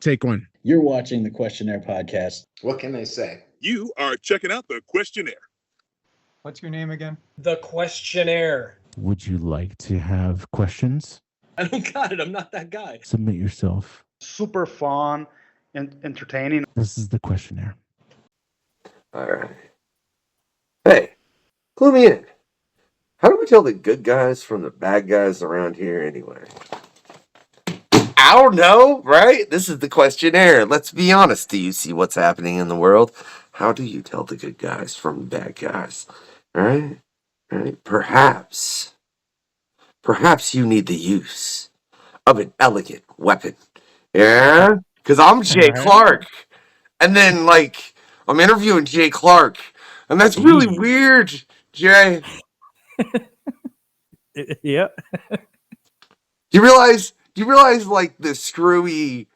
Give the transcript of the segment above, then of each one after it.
Take one. You're watching the QUESTionaire podcast. What can they say? You are checking out the QUESTionaire. What's your name again? The QUESTionaire. Would you like to have questions? I don't got it. I'm not that guy. Submit yourself. Super fun and entertaining. This is the questionnaire. All right. Hey, clue me in. How do we tell the good guys from the bad guys around here anyway? I don't know, right? This is the questionnaire. Let's be honest. Do you see what's happening in the world? How do you tell the good guys from the bad guys? All right? All right? Perhaps you need the use of an elegant weapon. Yeah? Because I'm Jay Clark. And then, like, I'm interviewing Jay Clark. And that's really weird, Jay. Yeah. You realize, like, the screwy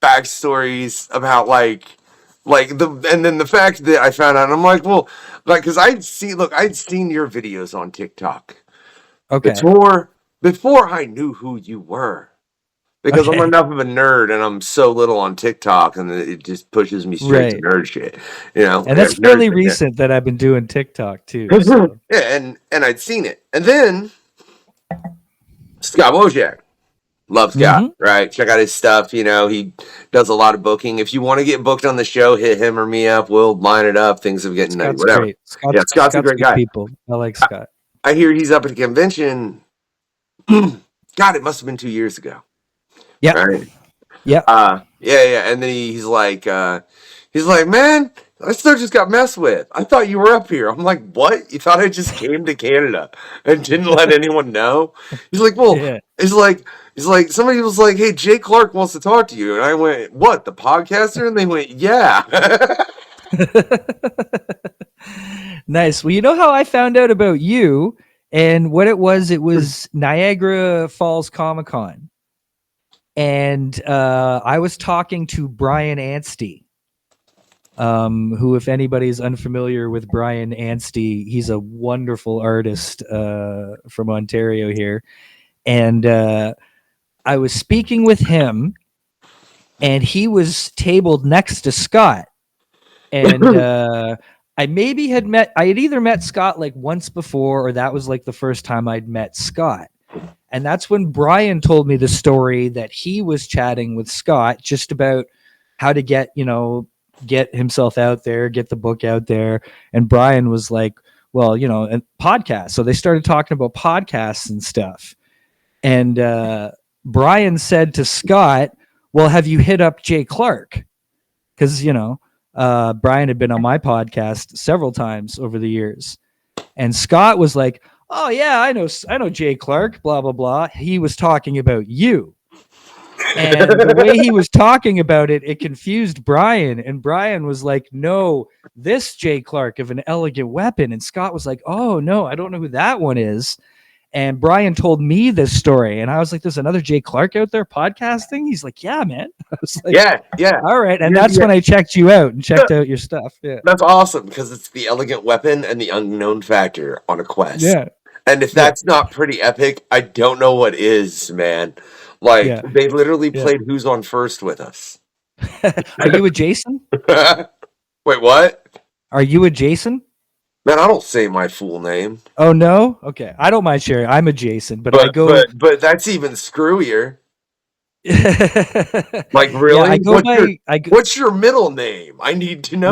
backstories about, like, and then the fact that I found out, I'm like, well, like, because I'd seen your videos on TikTok. Okay. Before I knew who you were. Because I'm enough of a nerd and I'm so little on TikTok and it just pushes me straight to nerd shit. You know? And that's fairly recent that I've been doing TikTok too. So. Yeah, and I'd seen it. And then Scott Wojak. Love Scott, right? Check out his stuff. You know, he does a lot of booking. If you want to get booked on the show, hit him or me up. We'll line it up. Things are getting nice. Whatever. Great. Scott's a great guy. People. I like Scott. I hear he's up at a convention. God, it must have been 2 years ago. Yeah. Right? Yeah. Yeah. And then he's like, man, I still just got messed with. I thought you were up here. I'm like, what? You thought I just came to Canada and didn't let anyone know? He's like, well, he's like, somebody was like, hey, Jay Clark wants to talk to you. And I went, what, the podcaster? And they went, yeah. Nice. Well, you know how I found out about you and what it was Niagara Falls Comic-Con. And I was talking to Brian Anstey, who, if anybody's unfamiliar with Brian Anstey, he's a wonderful artist from Ontario here. And I was speaking with him, and he was tabled next to Scott. And I had either met Scott like once before, or that was like the first time I'd met Scott. And that's when Brian told me the story that he was chatting with Scott just about how to get himself out there, get the book out there. And Brian was like, well, a podcast. So they started talking about podcasts and stuff. And Brian said to Scott, well, have you hit up Jay Clark? Because, Brian had been on my podcast several times over the years. And Scott was like, oh yeah, I know Jay Clark, blah, blah, blah. He was talking about you. And the way he was talking about it, it confused Brian. And Brian was like, no, this Jay Clark of An Elegant Weapon. And Scott was like, oh no, I don't know who that one is. And Brian told me this story. And I was like, there's another Jay Clark out there podcasting? He's like, yeah, man. I was like, yeah. All right. And that's when I checked you out and checked out your stuff. Yeah. That's awesome because it's the Elegant Weapon and the Unknown Factor on a quest. Yeah. And if that's not pretty epic, I don't know what is, man. Like, they literally played Who's on First with us. Are you with Jason? Wait, what? Are you with Jason? Man, I don't say my full name. Oh, no? Okay. I don't mind sharing. I'm a Jason, but I go... But that's even screwier. Like, really? Yeah, what's your middle name? I need to know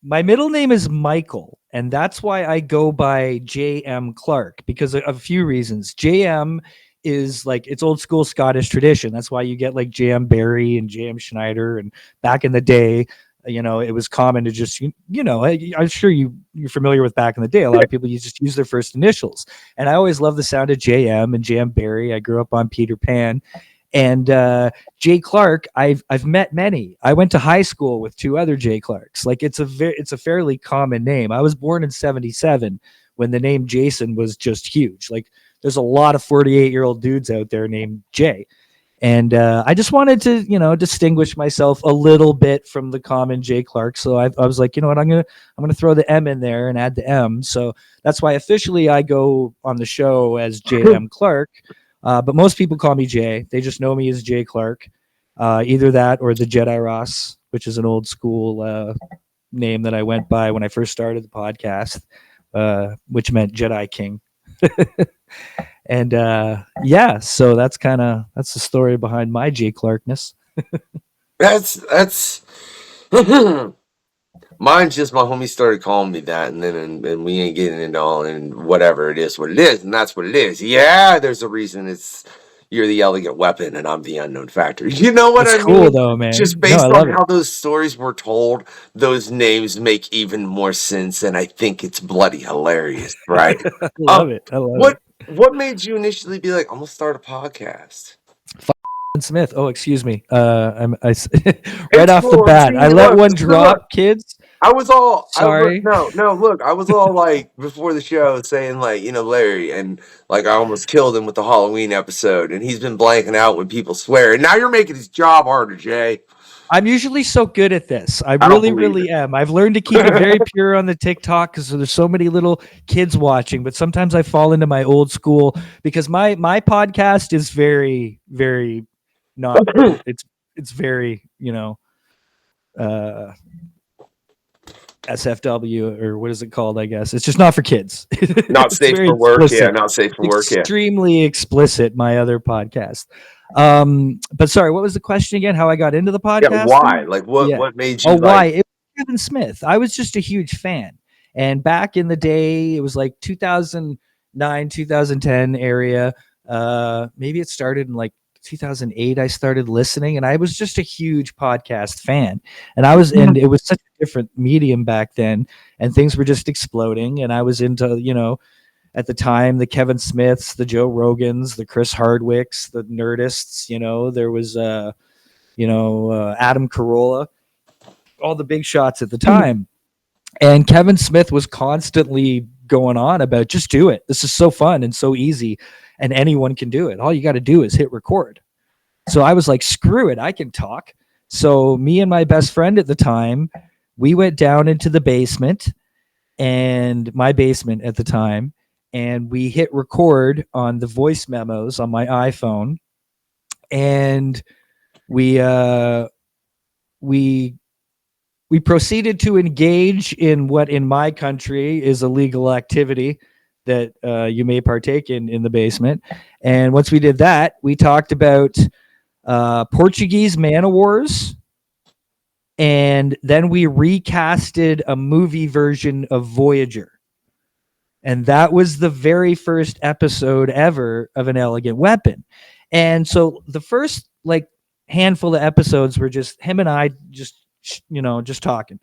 My middle name is Michael, and that's why I go by J.M. Clark, because of a few reasons. J.M. is like, it's old school Scottish tradition. That's why you get like J.M. Barry and J.M. Schneider. And back in the day, it was common to just, I'm sure you're familiar with back in the day. A lot of people just use their first initials. And I always love the sound of J.M. and J.M. Barry. I grew up on Peter Pan. And Jay Clark, I've met many. I went to high school with two other Jay Clarks. Like it's a fairly common name. I was born in 1977 when the name Jason was just huge. Like there's a lot of 48-year-old dudes out there named Jay. And I just wanted to, distinguish myself a little bit from the common Jay Clark. So I was like, you know what, I'm gonna throw the M in there and add the M. So that's why officially I go on the show as J.M. Clark. But most people call me Jay. They just know me as Jay Clark. Either that or the Jedi Ross, which is an old school name that I went by when I first started the podcast, which meant Jedi King. And yeah, so that's the story behind my J. Clarkness. That's mine's just my homie started calling me that, and then and we ain't getting into all, and whatever it is, what it is, and that's what it is. Yeah, there's a reason you're the elegant weapon and I'm the unknown factor. You know what It's I cool mean? though, man. Just No, based I on love it. how those stories were told, those names make even more sense, and I think it's bloody hilarious, right? I love it. I love it. What made you initially be like, I'm gonna start a podcast? Smith. Oh, excuse me. Right It's off the cool. bat, See, I let look, one look. drop, kids. I was all Sorry. look, I was all like before the show saying like, Larry, and like I almost killed him with the Halloween episode, and he's been blanking out when people swear, and now you're making his job harder, Jay. I'm usually so good at this. I don't really, believe really am. I've learned to keep it very pure on the TikTok because there's so many little kids watching. But sometimes I fall into my old school because my podcast is very, very not. It's very SFW or what is it called? I guess it's just not for kids. Not It's safe very for work. explicit. Yeah, not safe for work. Yeah. Extremely explicit. My other podcast. But sorry, what was the question again? How I got into the podcast? Yeah, why? Like what made you? Oh, why? It was Kevin Smith. I was just a huge fan, and back in the day, it was like 2009, 2010 area. Maybe it started in like 2008. I started listening, and I was just a huge podcast fan, and and it was such a different medium back then, and things were just exploding, and I was into at the time, the Kevin Smiths, the Joe Rogans, the Chris Hardwicks, the Nerdists, there was, Adam Carolla, all the big shots at the time. And Kevin Smith was constantly going on about, just do it. This is so fun and so easy, and anyone can do it. All you got to do is hit record. So I was like, screw it, I can talk. So me and my best friend at the time, we went down into the basement, and my basement at the time, and we hit record on the voice memos on my iPhone, and we proceeded to engage in what in my country is a legal activity that you may partake in the basement. And once we did that, we talked about Portuguese man o' wars, and then we recasted a movie version of Voyager. And that was the very first episode ever of An Elegant Weapon. And so the first handful of episodes were just him and I just talking,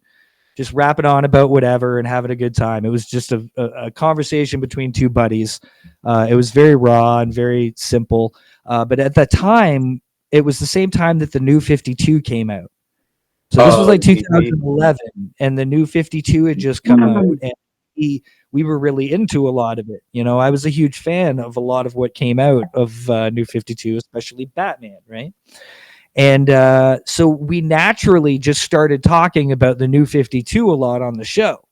just rapping on about whatever and having a good time. It was just a conversation between two buddies. It was very raw and very simple. But at that time, it was the same time that the New 52 came out. So this was like 2011, and the New 52 had just come out, and we were really into a lot of it. I was a huge fan of a lot of what came out of New 52, especially Batman, right? And so we naturally just started talking about the New 52 a lot on the show.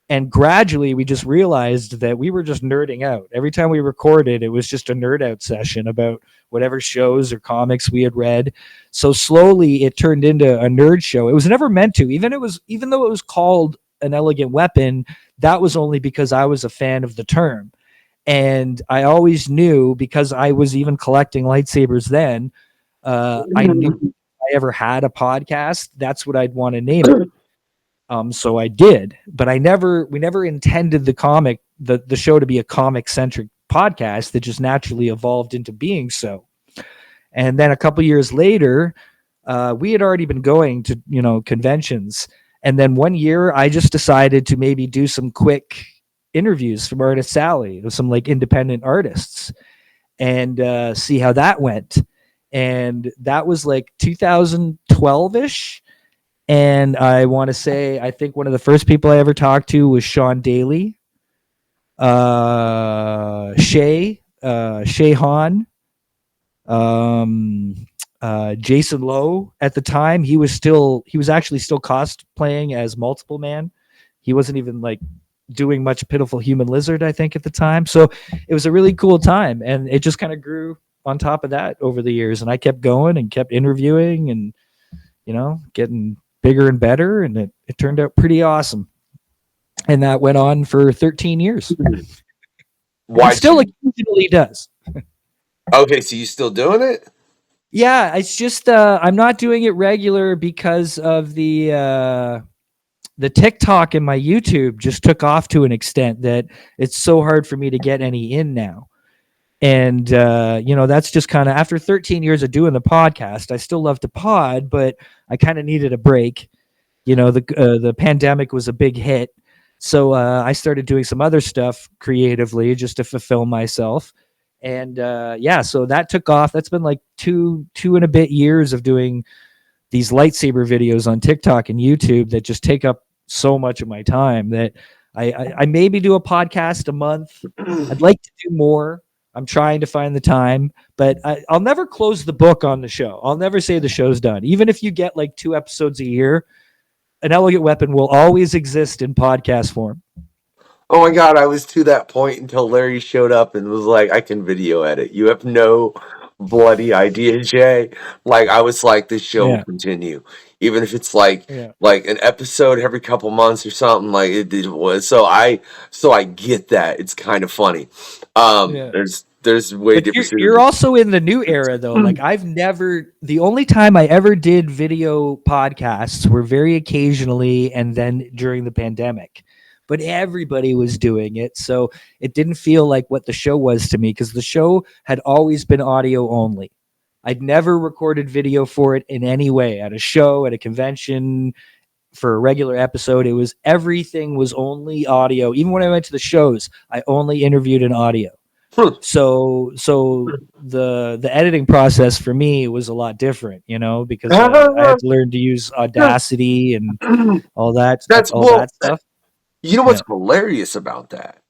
And gradually we just realized that we were just nerding out. Every time we recorded, it was just a nerd out session about whatever shows or comics we had read. So slowly it turned into a nerd show. It was never meant to, even though it was called An Elegant Weapon, that was only because I was a fan of the term. And I always knew, because I was even collecting lightsabers then, I knew if I ever had a podcast, that's what I'd want to name it. So I did, but we never intended the show to be a comic centric podcast that just naturally evolved into being so. And then a couple years later, we had already been going to, conventions. And then one year I just decided to maybe do some quick interviews from Artist Alley with some independent artists and see how that went. And that was 2012-ish. And I want to say, I think one of the first people I ever talked to was Sean Daly, Shay Hahn, Jason Lowe. At the time, he was actually still cosplaying as Multiple Man. He wasn't even doing much Pitiful Human Lizard, I think, at the time. So it was a really cool time, and it just kind of grew on top of that over the years, and I kept going and kept interviewing and, you know, getting bigger and better, and it turned out pretty awesome. And that went on for 13 years. Why? It still occasionally does. Okay, so you still doing it? Yeah, it's just I'm not doing it regular because of the TikTok and my YouTube just took off to an extent that it's so hard for me to get any in now. And you know, that's just kind of after 13 years of doing the podcast, I still love to pod, but I kind of needed a break. You know, the pandemic was a big hit. So I started doing some other stuff creatively just to fulfill myself. And yeah, so that took off. That's been like two and a bit years of doing these lightsaber videos on TikTok and YouTube that just take up so much of my time that I maybe do a podcast a month. I'd like to do more. I'm trying to find the time, but I'll never close the book on the show. I'll never say the show's done. Even if you get like 2 episodes a year, An Elegant Weapon will always exist in podcast form. Oh my God, I was to that point until Larry showed up and was like, I can video edit. You have no bloody idea, Jay. Like, I was like, this show will continue. Even if it's like an episode every couple months or something, like it was. So I get that. It's kind of funny. There's way but different. You're also in the new era though. Like the only time I ever did video podcasts were very occasionally and then during the pandemic. But everybody was doing it. So it didn't feel like what the show was to me because the show had always been audio only. I'd never recorded video for it in any way at a show, at a convention, for a regular episode. Everything was only audio. Even when I went to the shows, I only interviewed in audio. So the editing process for me was a lot different, you know, because I had to learn to use Audacity and all that stuff. You know what's hilarious about that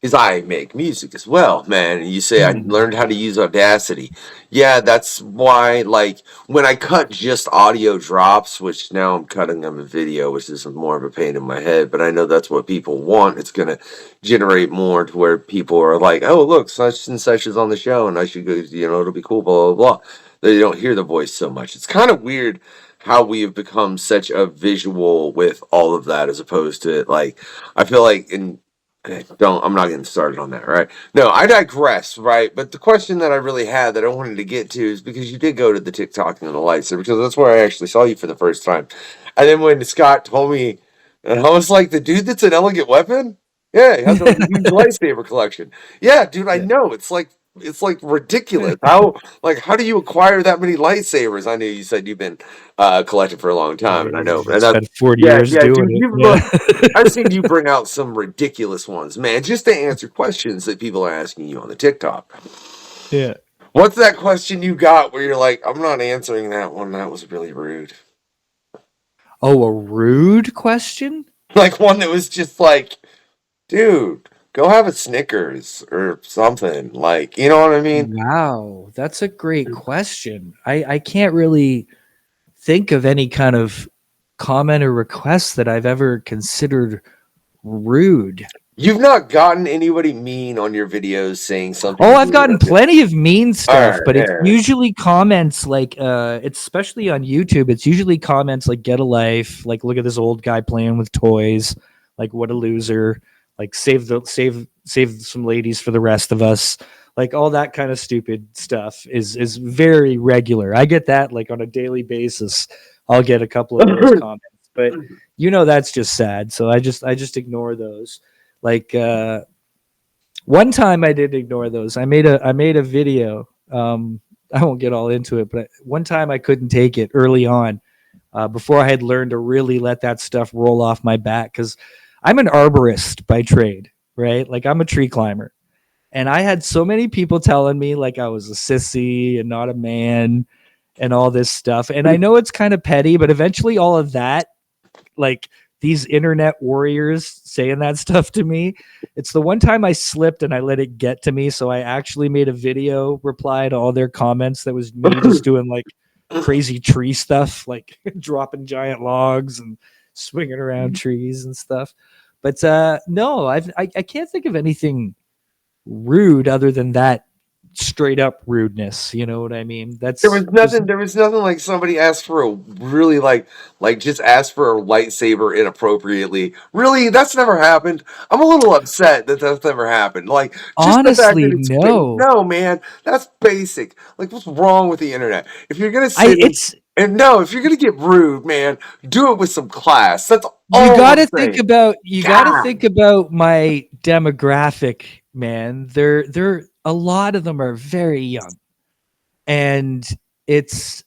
is I make music as well, man. And you say I learned how to use Audacity. Yeah, that's why, like, when I cut just audio drops, which now I'm cutting them in video, which is more of a pain in my head, but I know that's what people want. It's going to generate more to where people are like, oh, look, such and such is on the show, and I should go, you know, it'll be cool, blah, blah, blah. They don't hear the voice so much. It's kind of weird how we have become such a visual with all of that as opposed to, like, I feel like I'm not getting started on that, right? No, I digress, right? But the question that I really had that I wanted to get to is because you did go to the TikTok and the lightsaber, because that's where I actually saw you for the first time. And then when Scott told me, and I was like, the dude that's An Elegant Weapon? Yeah, he has a huge lightsaber collection. Yeah, dude, I know. It's like ridiculous. How do you acquire that many lightsabers? I know you said you've been collecting for a long time, and I know. And spent 40 years doing it. I've seen you bring out some ridiculous ones, man, just to answer questions that people are asking you on the TikTok. Yeah. What's that question you got where you're like, I'm not answering that one. That was really rude. Oh, a rude question? Like one that was just like, dude, go have a Snickers or something. Like, you know what I mean? Wow, that's a great question. I can't really think of any kind of comment or request that I've ever considered rude. You've not gotten anybody mean on your videos saying something. Oh, I've gotten plenty of mean stuff, right, but it's usually comments like, it's especially on YouTube, it's usually comments like, get a life, like, look at this old guy playing with toys, like, what a loser, like, save some ladies for the rest of us. Like, all that kind of stupid stuff is very regular. I get that like on a daily basis. I'll get a couple of those comments, but you know, that's just sad. So I just ignore those. Like, one time I did ignore those. I made a video. I won't get all into it, but one time I couldn't take it early on, before I had learned to really let that stuff roll off my back. Cause I'm an arborist by trade, right? Like, I'm a tree climber. And I had so many people telling me like I was a sissy and not a man and all this stuff. And I know it's kind of petty, but eventually all of that, like these internet warriors saying that stuff to me, it's the one time I slipped and I let it get to me. So I actually made a video reply to all their comments that was me just doing like crazy tree stuff, like dropping giant logs and swinging around trees and stuff. But no, I can't think of anything rude other than that straight up rudeness. You know what I mean? That's There was nothing like somebody asked for a really like just asked for a lightsaber inappropriately. Really, that's never happened. I'm a little upset that that's never happened. Like just the fact honestly that it's no. no, man, that's basic. Like what's wrong with the internet? If you're gonna I sit it's and no, if you're gonna get rude, man, do it with some class. That's you all got I'm to think saying. about you got to God. think about my demographic, man. They're a lot of them are very young, and it's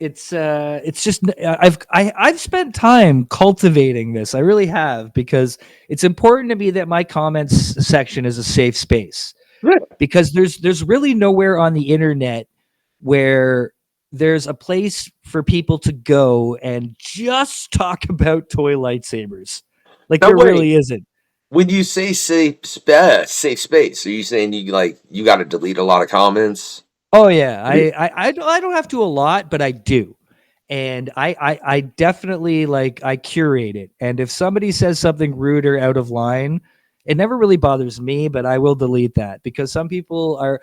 just I've spent time cultivating this. I really have, because it's important to me that my comments section is a safe space, Yeah. because there's really nowhere on the internet where there's a place for people to go and just talk about toy lightsabers. Like No there way. really isn't. When you say safe space, are you saying you got to delete a lot of comments? Oh yeah, I don't have to a lot, but I do, and I definitely I curate it. And if somebody says something rude or out of line, it never really bothers me, but I will delete that, because some people are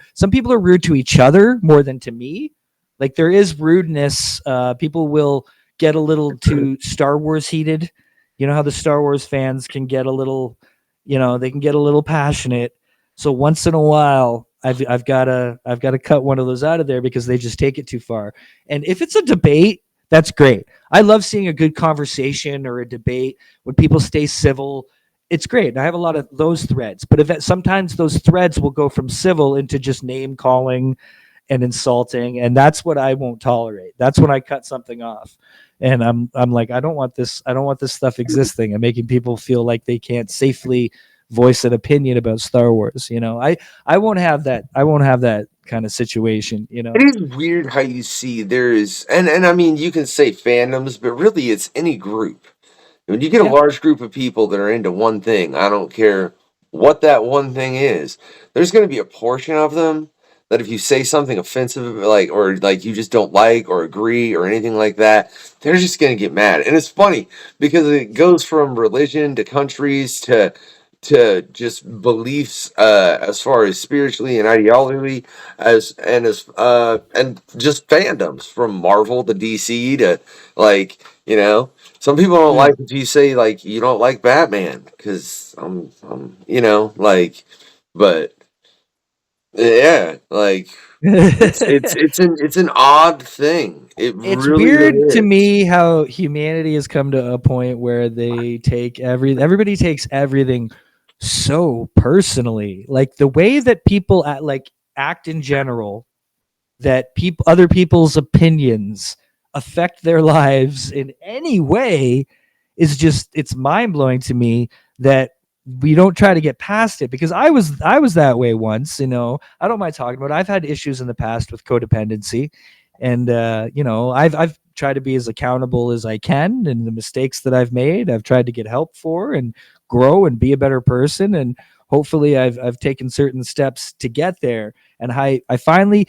rude to each other more than to me. Like there is rudeness. People will get a little too Star Wars heated. You know how the Star Wars fans can get a little, they can get a little passionate. So once in a while, I've got to cut one of those out of there, because they just take it too far. And if it's a debate, that's great. I love seeing a good conversation or a debate when people stay civil. It's great. And I have a lot of those threads, but sometimes those threads will go from civil into just name calling and insulting, and that's what I won't tolerate. That's when I cut something off. And I'm like, I don't want this stuff existing and making people feel like they can't safely voice an opinion about Star Wars. I won't have that. I won't have that kind of situation. It is weird how you see there's and I mean you can say fandoms, but really it's any group. When you get a Yeah. large group of people that are into one thing, I don't care what that one thing is, there's going to be a portion of them that if you say something offensive, or you just don't like or agree or anything like that, they're just going to get mad. And it's funny because it goes from religion to countries to just beliefs as far as spiritually and ideology and just fandoms from Marvel to DC to some people don't Yeah. like if you say you don't like Batman because but yeah, it's an odd thing. It It's really weird really to is. me how humanity has come to a point where they take everybody takes everything so personally. Like the way that people act in general, that other people's opinions affect their lives in any way, is just, it's mind-blowing to me that we don't try to get past it, because I was that way once. I don't mind talking about it. I've had issues in the past with codependency, and I've tried to be as accountable as I can, and the mistakes that I've made I've tried to get help for and grow and be a better person, and hopefully I've taken certain steps to get there. And I finally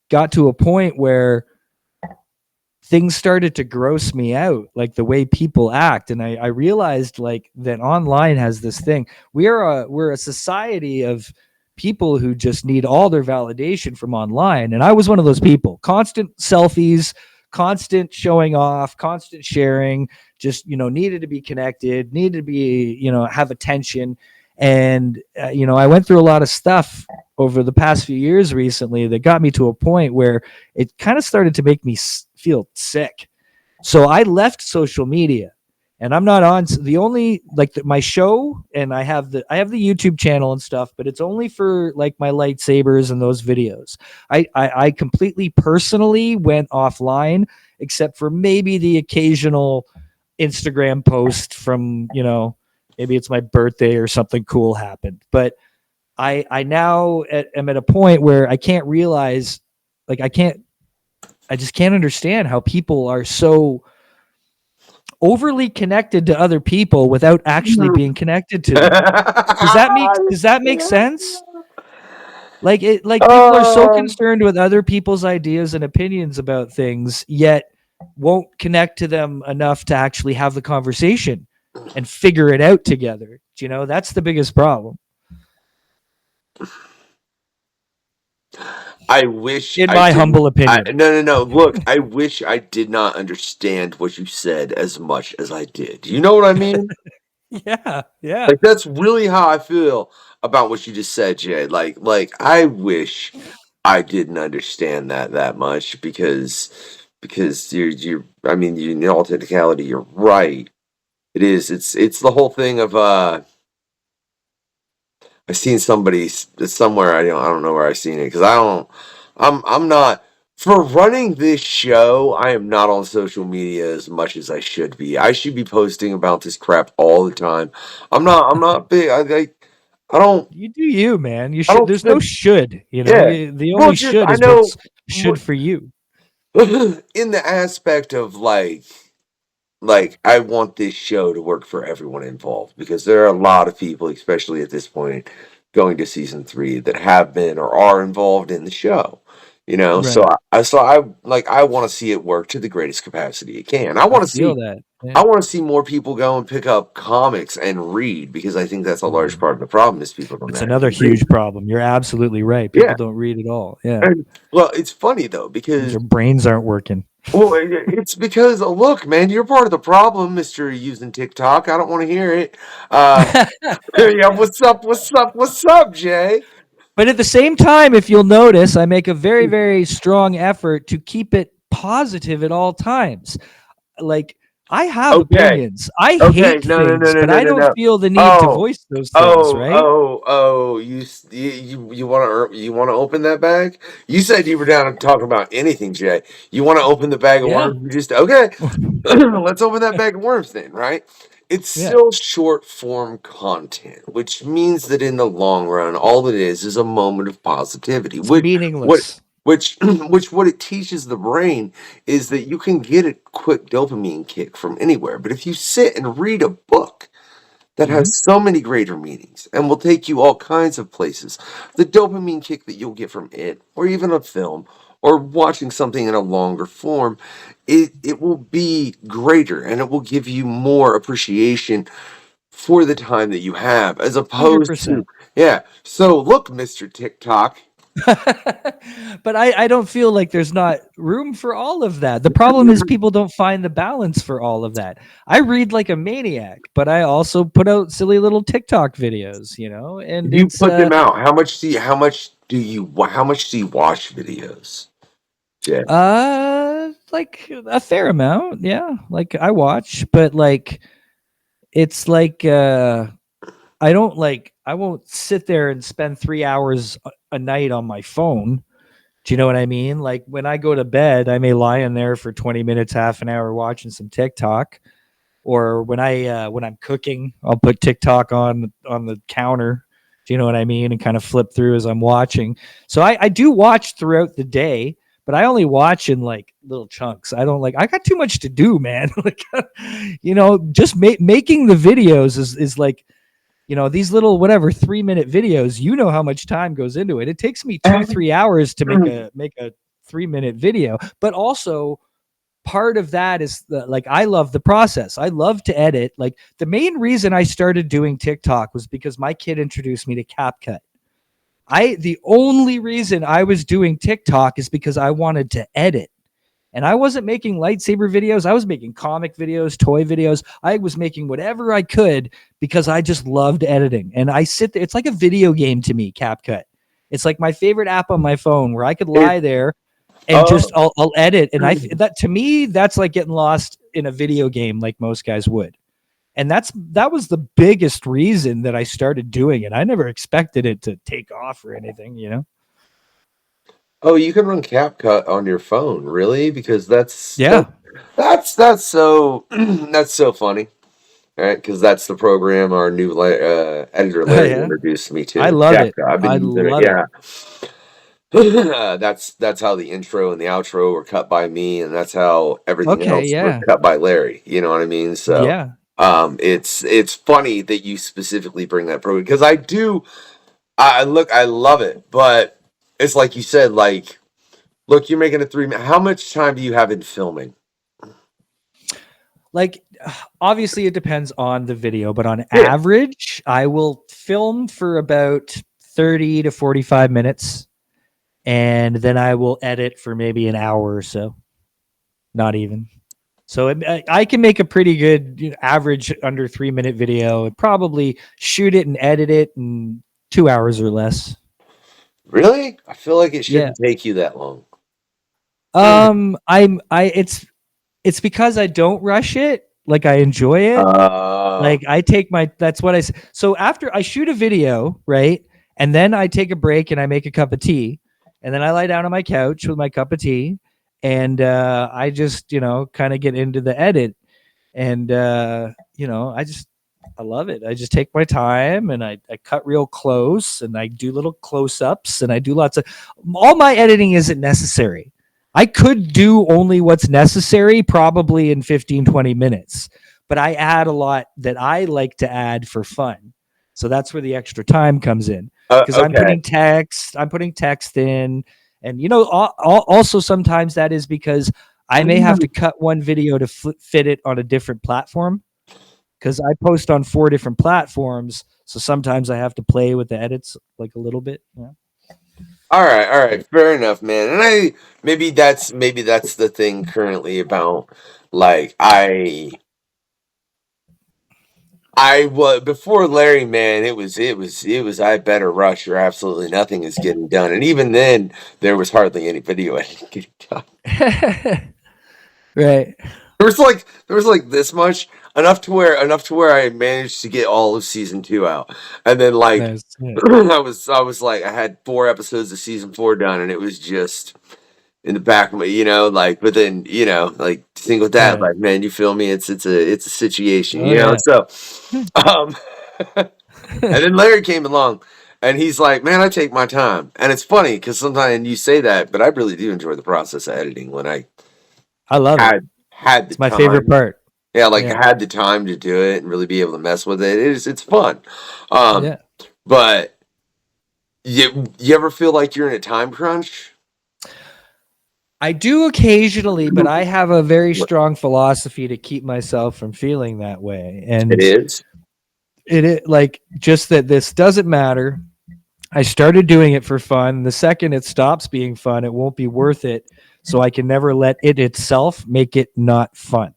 got to a point where things started to gross me out, like the way people act. And I realized that online has this thing. We're a society of people who just need all their validation from online. And I was one of those people. Constant selfies, constant showing off, constant sharing, just, needed to be connected, needed to be, have attention. And, I went through a lot of stuff over the past few years recently that got me to a point where it kind of started to make me feel sick. So I left social media, and I'm not on the only my show, and I have the YouTube channel and stuff, but it's only for my lightsabers and those videos. I completely personally went offline, except for maybe the occasional Instagram post from, maybe it's my birthday or something cool happened. But I now am at a point where I can't realize, I just can't understand how people are so overly connected to other people without actually being connected to them. Does that make sense? People are so concerned with other people's ideas and opinions about things, yet won't connect to them enough to actually have the conversation and figure it out together. That's the biggest problem. I wish In I my didn't. humble opinion. No. Look, I wish I did not understand what you said as much as I did. You know what I mean? Yeah, yeah. Like that's really how I feel about what you just said, Jay. Like I wish I didn't understand that much because you're I mean, in all technicality, you're right. It is. It's the whole thing of I've seen somebody somewhere. I don't know where I've seen it because I don't. I'm not for running this show. I am not on social media as much as I should be. I should be posting about this crap all the time. I'm not. I'm not big. I don't. You do you, man. You I should. don't. There's no should. You know, Yeah. the Well, only just should I is know what's should for you. in the aspect of like I want this show to work for everyone involved because there are a lot of people, especially at this point, going to season 3 that have been or are involved in the show. You know, Right. so I like I want to see it work to the greatest capacity it can. I I want to feel see that. I Yeah. want to see more people go and pick up comics and read because I think that's a large Mhm. part of the problem is people don't It's another actually read. huge problem. You're absolutely right. Yeah, People don't read at all. Yeah. and well, it's funny though Means because their brains aren't working. well, it's because look, man, you're part of the problem, Mister using TikTok. I don't want to hear it. Uh, yeah, what's up? What's up? What's up, Jay? But at the same time, if you'll notice, I make a very, very strong effort to keep it positive at all times. Like, I have Okay, opinions. I okay, hate no, things, no, but no, I no, don't no. feel the need to Oh, voice those things, right? you want to open that bag? You said you were down to talk about anything, Jay. You want to open the bag of Yeah. worms? You just okay. Let's open that bag of worms then, right? It's Yeah. still short form content, which means that in the long run, all it is a moment of positivity. It's What meaningless. which what it teaches the brain is that you can get a quick dopamine kick from anywhere. But if you sit and read a book that Mhm. has so many greater meanings and will take you all kinds of places, the dopamine kick that you'll get from it, or even a film, or watching something in a longer form, it will be greater and it will give you more appreciation for the time that you have, as opposed to 100%. yeah. So look, Mr. TikTok. But I don't feel like there's not room for all of that. The problem is people don't find the balance for all of that. I read like a maniac, but I also put out silly little TikTok videos, you know, and You it's put them out. How much do you watch videos? Yeah. like a fair amount, yeah. Like I watch, but like it's like I won't sit there and spend 3 hours a night on my phone. Do you know what I mean? Like when I go to bed, I may lie in there for 20 minutes, half an hour watching some TikTok. Or when I'm cooking, I'll put TikTok on the counter. Do you know what I mean? And kind of flip through as I'm watching. So I do watch throughout the day, but I only watch in like little chunks. I don't I got too much to do, man. Like, you know, just making the videos is like, you know, these little whatever 3-minute videos, you know how much time goes into it. It takes me 2-3 hours to make a 3-minute video, but also part of that is like I love the process. I love to edit. Like the main reason I started doing TikTok was because my kid introduced me to CapCut. The only reason I was doing TikTok is because I wanted to edit. And I wasn't making lightsaber videos. I was making comic videos, toy videos. I was making whatever I could because I just loved editing. And I sit there. It's like a video game to me, CapCut. It's like my favorite app on my phone where I could lie there and just I'll edit. And that to me, that's like getting lost in a video game like most guys would. And that was the biggest reason that I started doing it. I never expected it to take off or anything, you know? Oh, you can run CapCut on your phone, really? Because Yeah. that's so that's so funny, right? Because that's the program our new editor Larry Yeah. introduced me to. I love it. CapCut. I've been I using it. love it. Yeah. That's how the intro and the outro were cut by me, and that's how everything Okay, else was yeah. cut by Larry. You know what I mean? So, Yeah. it's funny that you specifically bring that program because I love it, but it's like you said, like, look, you're making a 3 minute. How much time do you have in filming? Like obviously it depends on the video, but on average, I will film for about 30 to 45 minutes. and then I will edit for maybe an hour or so. Not even. So I can make a pretty good average under 3-minute video and probably shoot it and edit it in 2 hours or less. Really? I feel like it Yeah. shouldn't take you that long. It's because I don't rush it. Like I enjoy it. Like I take that's what I say. So after I shoot a video, right? And then I take a break and I make a cup of tea. And then I lie down on my couch with my cup of tea. And I just, kind of get into the edit. And, I love it. I just take my time and I cut real close and I do little close-ups and I do all my editing isn't necessary. I could do only what's necessary probably in 15-20 minutes, but I add a lot that I like to add for fun. So that's where the extra time comes in, because I'm putting text in, and also sometimes that is because I may have to cut one video to fit it on a different platform, because I post on 4 different platforms. So sometimes I have to play with the edits like a little bit. Yeah. All right, fair enough, man. And maybe that's the thing currently about, like, I was before Larry, man. It was I better rush or absolutely nothing is getting done, and even then there was hardly any video editing getting done. Right. There was like this much, enough to where I managed to get all of season 2 out, and then like Nice. Yeah. I was like, I had 4 episodes of season 4 done, and it was just in the back of my, like, but then like, single that, Right. like, man, you feel me? It's a situation, Oh, yeah. So, and then Larry came along, and he's like, man, I take my time, and it's funny because sometimes you say that, but I really do enjoy the process of editing when I love it. had the It's my time. favorite part. Yeah, like, Yeah. I had the time to do it and really be able to mess with it. It's fun. Yeah. But you ever feel like you're in a time crunch? I do occasionally, but I have a very strong philosophy to keep myself from feeling that way. And It is. like, just that this doesn't matter. I started doing it for fun. The second it stops being fun, it won't be worth it. So I can never let it itself make it not fun.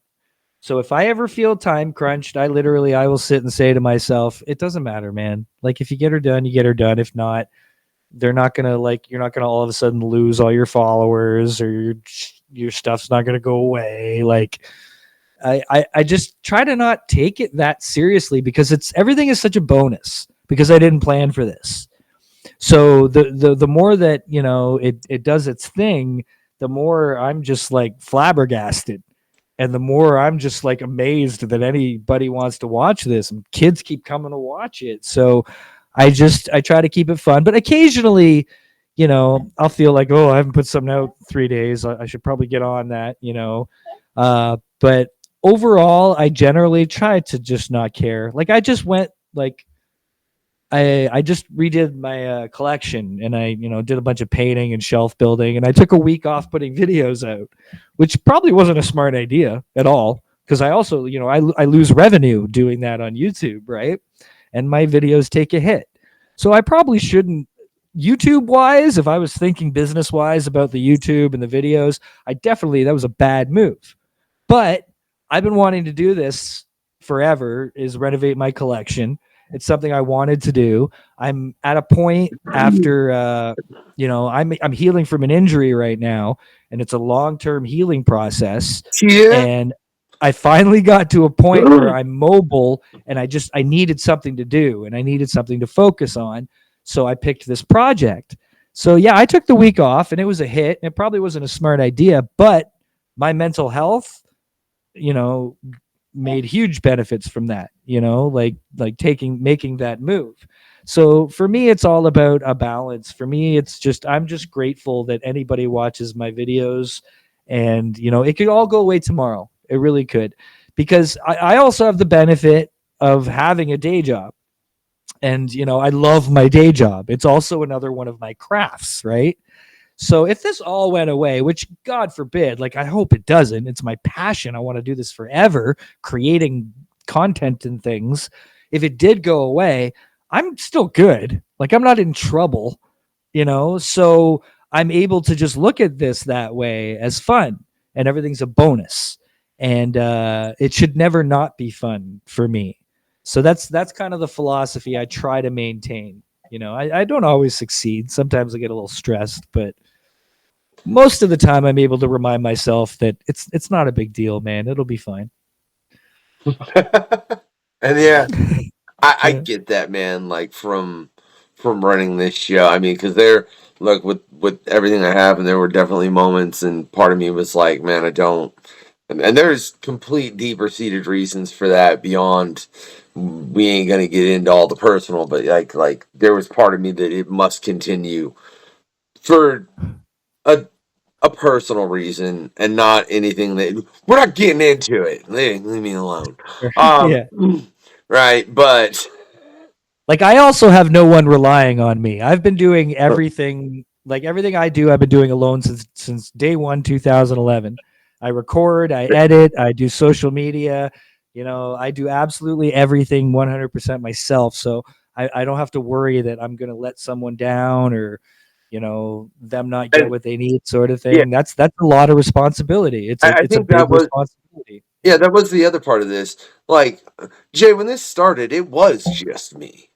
So if I ever feel time crunched, I will sit and say to myself, it doesn't matter, man. Like, if you get her done, you get her done. If not, you're not going to all of a sudden lose all your followers, or your stuff's not going to go away. Like, I just try to not take it that seriously, because everything is such a bonus, because I didn't plan for this. So the more that, it does its thing, the more I'm just like flabbergasted. And the more I'm just like amazed that anybody wants to watch this, and kids keep coming to watch it. So I try to keep it fun, but occasionally, I'll feel like, oh, I haven't put something out 3 days. I should probably get on that, but overall, I generally try to just not care. Like, I just went, like, I just redid my collection, and I did a bunch of painting and shelf building, and I took a week off putting videos out, which probably wasn't a smart idea at all, because I also I lose revenue doing that on YouTube, right? And my videos take a hit, so I probably shouldn't. YouTube wise, if I was thinking business wise about the YouTube and the videos, that was a bad move. But I've been wanting to do this forever, is renovate my collection. It's something I wanted to do. I'm at a point after, I'm healing from an injury right now, and it's a long-term healing process. Yeah. And I finally got to a point where I'm mobile, and I needed something to do, and I needed something to focus on. So I picked this project. So yeah, I took the week off, and it was a hit. And it probably wasn't a smart idea, but my mental health, made huge benefits from that, like making that move. So for me, it's all about a balance. For me, I'm just grateful that anybody watches my videos, and it could all go away tomorrow. It really could, because I also have the benefit of having a day job, and I love my day job. It's also another one of my crafts, right? So if this all went away, which God forbid, like, I hope it doesn't, it's my passion. I want to do this forever, creating content and things. If it did go away, I'm still good. Like, I'm not in trouble, so I'm able to just look at this that way as fun, and everything's a bonus, and it should never not be fun for me. So that's kind of the philosophy I try to maintain. I don't always succeed. Sometimes I get a little stressed, but most of the time I'm able to remind myself that it's not a big deal, man. It'll be fine. And yeah, I Yeah. get that, man. Like from running this show. I mean, because look, with everything I have, and there were definitely moments, and part of me was like, man, I don't. And there's complete deeper seated reasons for that beyond. We ain't gonna get into all the personal, but like there was part of me that it must continue for a personal reason and not anything that we're not getting into it. Leave me alone. Yeah. Right, but Like, I also have no one relying on me. I've been doing everything, like everything I do, I've been doing alone since day one, 2011. I record, I edit, I do social media. I do absolutely everything 100% myself. So I don't have to worry that I'm going to let someone down or, them not get what they need, sort of yeah, thing. That's a lot of responsibility. It's I a think big that was responsibility. yeah, that was the other part of this. Like Jay, when this started, it was just me.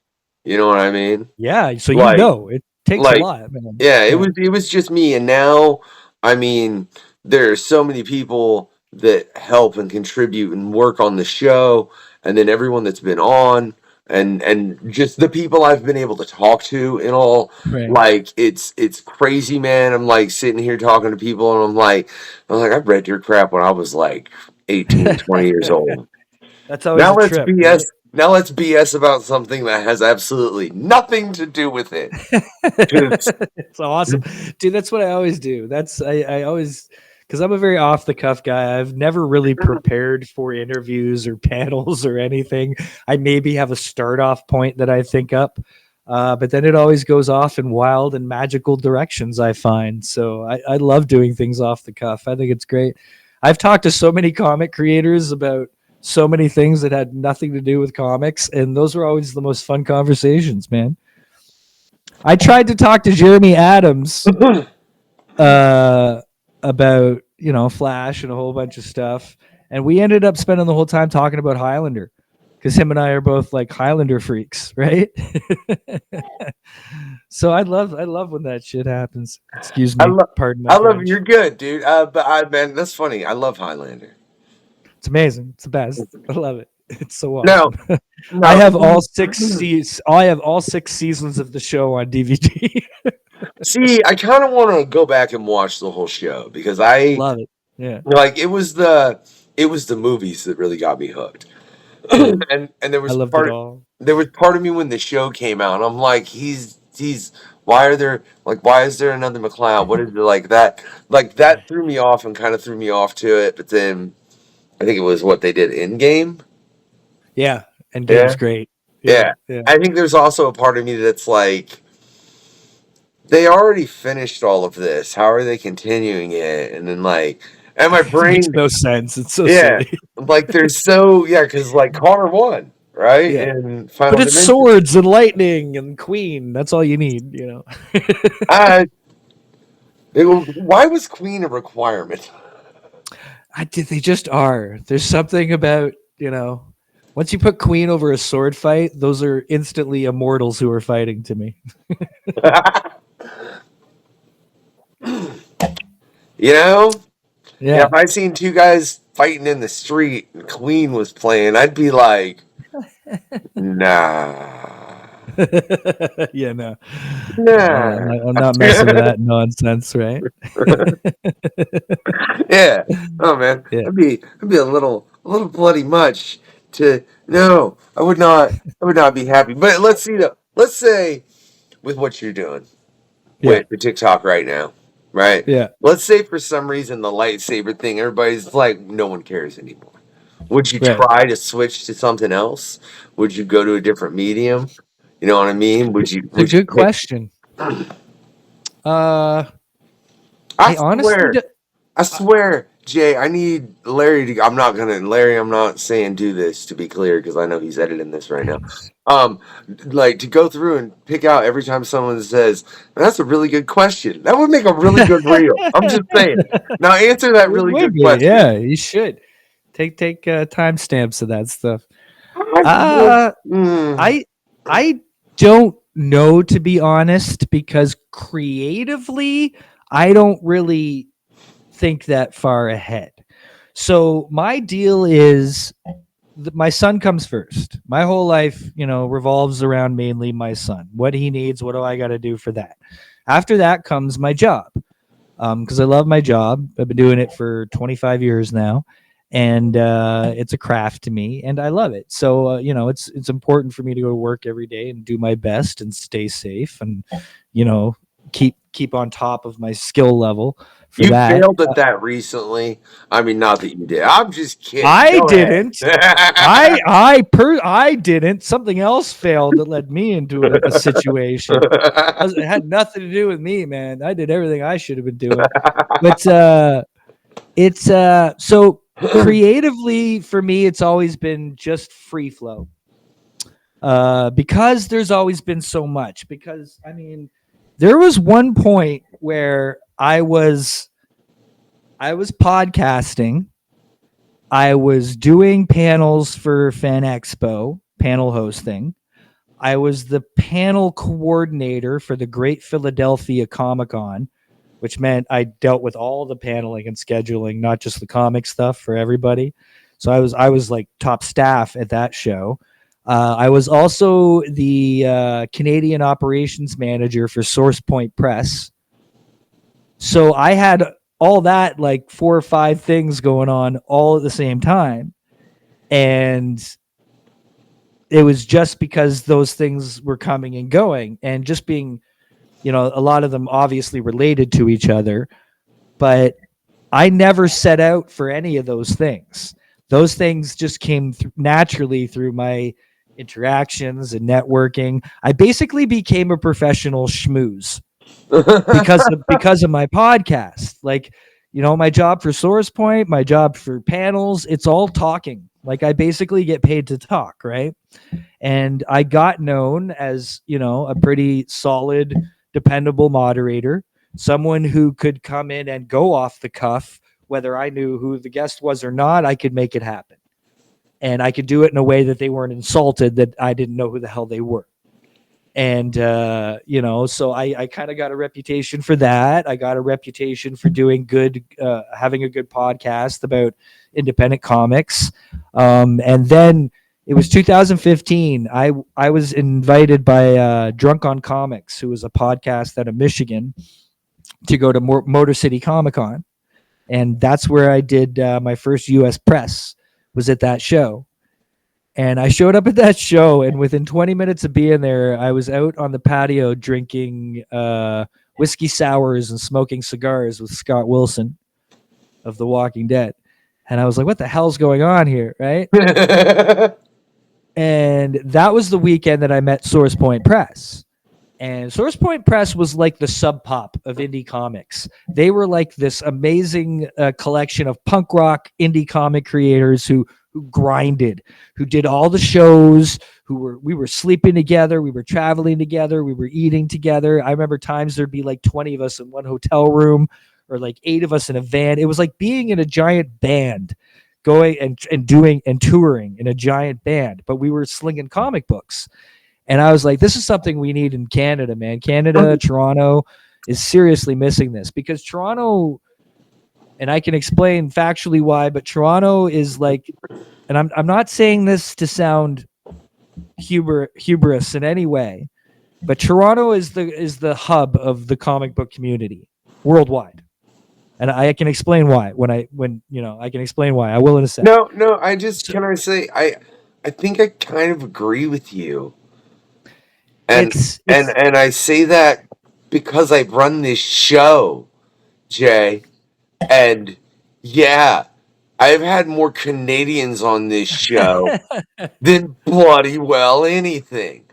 You know what I mean? Yeah. So Like, it takes a like lot, man. yeah, it was just me, and now I mean, there are so many people that help and contribute and work on the show, and then everyone that's been on, and just the people I've been able to talk to and all. Right. Like it's crazy, man. I'm like sitting here talking to people, and I'm like, I read your crap when I was like 18, 20 years old. That's always a trip. Right? Now let's BS about something that has absolutely nothing to do with it. It's awesome, dude. That's what I always do. I always, because I'm a very off the cuff guy. I've never really prepared for interviews or panels or anything. I maybe have a start off point that I think up, but then it always goes off in wild and magical directions, I find. So I love doing things off the cuff. I think it's great. I've talked to so many comic creators about so many things that had nothing to do with comics, and those were always the most fun conversations, man. I tried to talk to Jeremy Adams about Flash and a whole bunch of stuff, and we ended up spending the whole time talking about Highlander because him and I are both like Highlander freaks, right? So I love when that shit happens. Excuse me, pardon my French. You're good, dude. Man, that's funny. I love Highlander. It's amazing. It's the best. I love it. It's so No, awesome. I have all 6 seasons. I have all 6 seasons of the show on DVD. See, I kind of want to go back and watch the whole show because I love it. Yeah. like it was the movies that really got me hooked. and there was there was part of me when the show came out, and I'm like, he's why is there another McLeod? What is it like that? Like that threw me off and kind of threw me off to it, but then I think it was what they did in game. Yeah, and game's great. Yeah. I think there's also a part of me that's like, they already finished all of this. How are they continuing it? And then and my brain makes no sense. It's so silly. Like there's because like Connor won, right? Yeah. And Final but it's Dimension. swords and lightning and Queen. That's all you need, Why was Queen a requirement? They just are. There's something about, once you put Queen over a sword fight, those are instantly immortals who are fighting to me. Yeah. Yeah. If I seen 2 guys fighting in the street and Queen was playing, I'd be like, nah. Yeah, no. Nah. I'm not messing with that nonsense, right? Yeah. Oh man. Yeah. It'd be a little bloody much to I would not be happy. But let's see though. Let's say with what you're doing with the TikTok right now, right? Yeah. Let's say for some reason the lightsaber thing, everybody's like, no one cares anymore. Would you try to switch to something else? Would you go to a different medium? You know what I mean? Would you? It's a good question. I honestly, I swear, Jay, I need Larry to. Larry, I'm not saying do this to be clear because I know he's editing this right now. Like to go through and pick out every time someone says, "That's a really good question." That would make a really good reel. I'm just saying. Now answer that It really would good be, question. yeah, you should take timestamps of that stuff. Mm. I don't know, to be honest, because creatively I don't really think that far ahead. So my deal is my son comes first. My whole life, revolves around mainly my son. What he needs, what do I got to do for that? After that comes my job. Because I love my job. I've been doing it for 25 years now, and it's a craft to me, and I love it. So it's important for me to go to work every day and do my best and stay safe, and keep on top of my skill level. You that. failed at that recently. I mean, not that you did. I'm just kidding. I Go ahead. didn't. I didn't. Something else failed that led me into a situation. It had nothing to do with me, man. I did everything I should have been doing. But it's so creatively for me, it's always been just free flow. Because there's always been so much. Because I mean, there was one point where I was podcasting. I was doing panels for Fan Expo, panel hosting. I was the panel coordinator for the Great Philadelphia Comic Con, which meant I dealt with all the paneling and scheduling, not just the comic stuff for everybody. So I was like top staff at that show. I was also the Canadian operations manager for Source Point Press. So I had all that, like 4 or 5 things going on all at the same time. And it was just because those things were coming and going, and just being, a lot of them obviously related to each other, but I never set out for any of those things. Those things just came naturally through my interactions and networking. I basically became a professional schmooze because of my podcast. Like, my job for Source Point, my job for panels, it's all talking. Like, I basically get paid to talk, right? And I got known as, a pretty solid, dependable moderator, someone who could come in and go off the cuff, whether I knew who the guest was or not. I could make it happen. And I could do it in a way that they weren't insulted, that I didn't know who the hell they were. And, so I kind of got a reputation for that. I got a reputation for doing good, having a good podcast about independent comics. And then it was 2015. I was invited by Drunk on Comics, who was a podcast out of Michigan, to go to Motor City Comic Con. And that's where I did my first U.S. press, was at that show. And I showed up at that show, and within 20 minutes of being there, I was out on the patio drinking whiskey sours and smoking cigars with Scott Wilson of The Walking Dead. And I was like, what the hell's going on here, right? And that was the weekend that I met Source Point Press. And Source Point Press was like the Sub Pop of indie comics. They were like this amazing collection of punk rock indie comic creators who grinded, who did all the shows, we were sleeping together, we were traveling together, we were eating together. I remember times there'd be like 20 of us in one hotel room, or like 8 of us in a van. It was like being in a giant band, going and doing and touring in a giant band, but we were slinging comic books. And I was like, this is something we need in Canada, man. Canada, Toronto is seriously missing this, because Toronto, and I can explain factually why, but Toronto is like, and I'm not saying this to sound hubris in any way, but Toronto is the hub of the comic book community worldwide. And I can explain why I can explain why. I will in a second. No, can I say, I think I kind of agree with you. And and I say that because I run this show, Jay, and yeah, I've had more Canadians on this show than bloody well anything.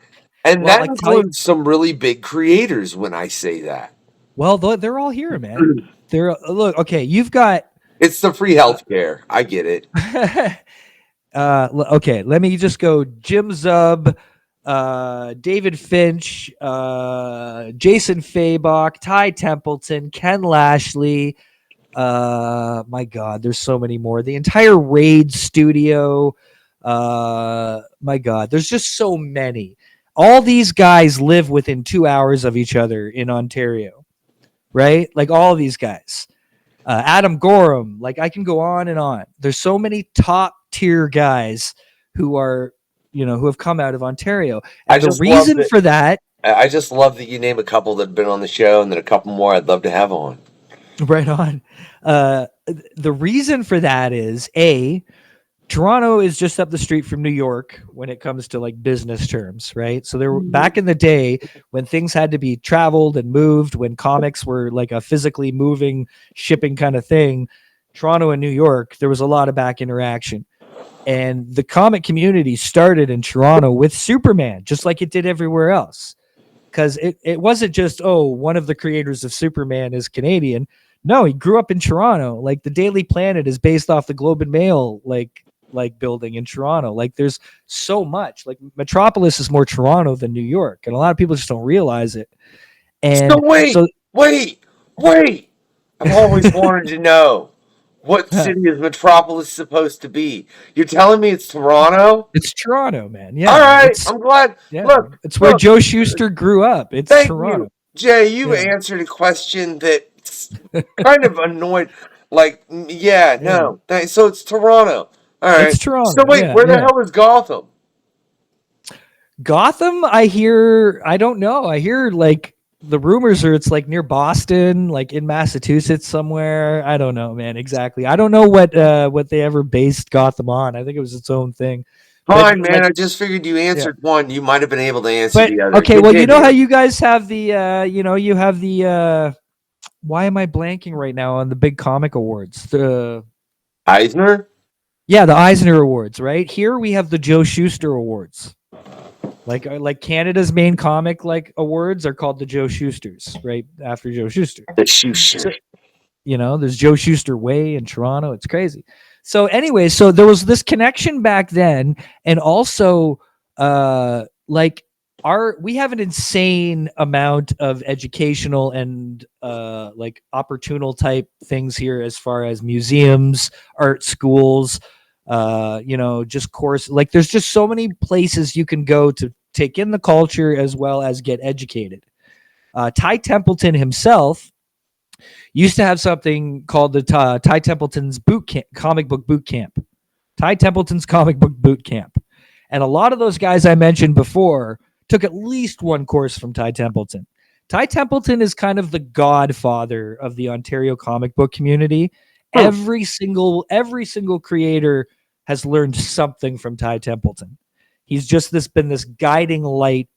And that includes some really big creators when I say that. Well, they're all here, man. Look, okay, you've got It's the free healthcare. I get it. Okay, let me just go. Jim Zub, David Finch, Jason Fabok, Ty Templeton, Ken Lashley. My God, there's so many more. The entire Raid studio. My God, there's just so many. All these guys live within 2 hours of each other in Ontario, right? Like all of these guys. Adam Gorham, like I can go on and on. There's so many top tier guys who are, who have come out of Ontario. And the reason for that, I just love that you name a couple that have been on the show and then a couple more I'd love to have on. Right on. The reason for that is Toronto is just up the street from New York when it comes to like business terms, right? So there back in the day when things had to be traveled and moved, when comics were like a physically moving shipping kind of thing, Toronto and New York, there was a lot of back interaction. And the comic community started in Toronto with Superman, just like it did everywhere else. Because it wasn't just, one of the creators of Superman is Canadian. No, he grew up in Toronto. Like the Daily Planet is based off the Globe and Mail, like building in Toronto. Like there's so much. Like Metropolis is more Toronto than New York, and a lot of people just don't realize it. And so wait. I've always wanted to know, what city is Metropolis supposed to be? You're telling me it's Toronto? It's Toronto, man. Yeah. All right, I'm glad. Yeah, look, it's where Joe Shuster grew up. It's Toronto. You. Jay, you answered a question that's kind of annoyed. Like, no. So it's Toronto. All right. It's Toronto. So wait, where the hell is Gotham? Gotham, I don't know. I hear like the rumors are it's like near Boston, like in Massachusetts somewhere. I don't know, man, exactly. I don't know what they ever based Gotham on. I think it was its own thing. Fine, man. I just figured you answered one. You might have been able to answer the other. Okay, well, you know how you guys have the, you have the, why am I blanking right now on the big comic awards? The Eisner? Yeah, the Eisner Awards, right? Here we have the Joe Shuster Awards. Like Canada's main comic awards are called the Joe Schusters, right? After Joe Shuster. The Schuster. So, there's Joe Shuster Way in Toronto. It's crazy. So anyway, so there was this connection back then, and also we have an insane amount of educational and opportunal type things here as far as museums, art schools, just course. Like there's just so many places you can go to take in the culture as well as get educated. Ty Templeton himself used to have something called the Ty Templeton's comic book boot camp. Ty Templeton's comic book boot camp. And a lot of those guys I mentioned before took at least one course from Ty Templeton. Ty Templeton is kind of the godfather of the Ontario comic book community. Every single creator has learned something from Ty Templeton. He's just been this guiding light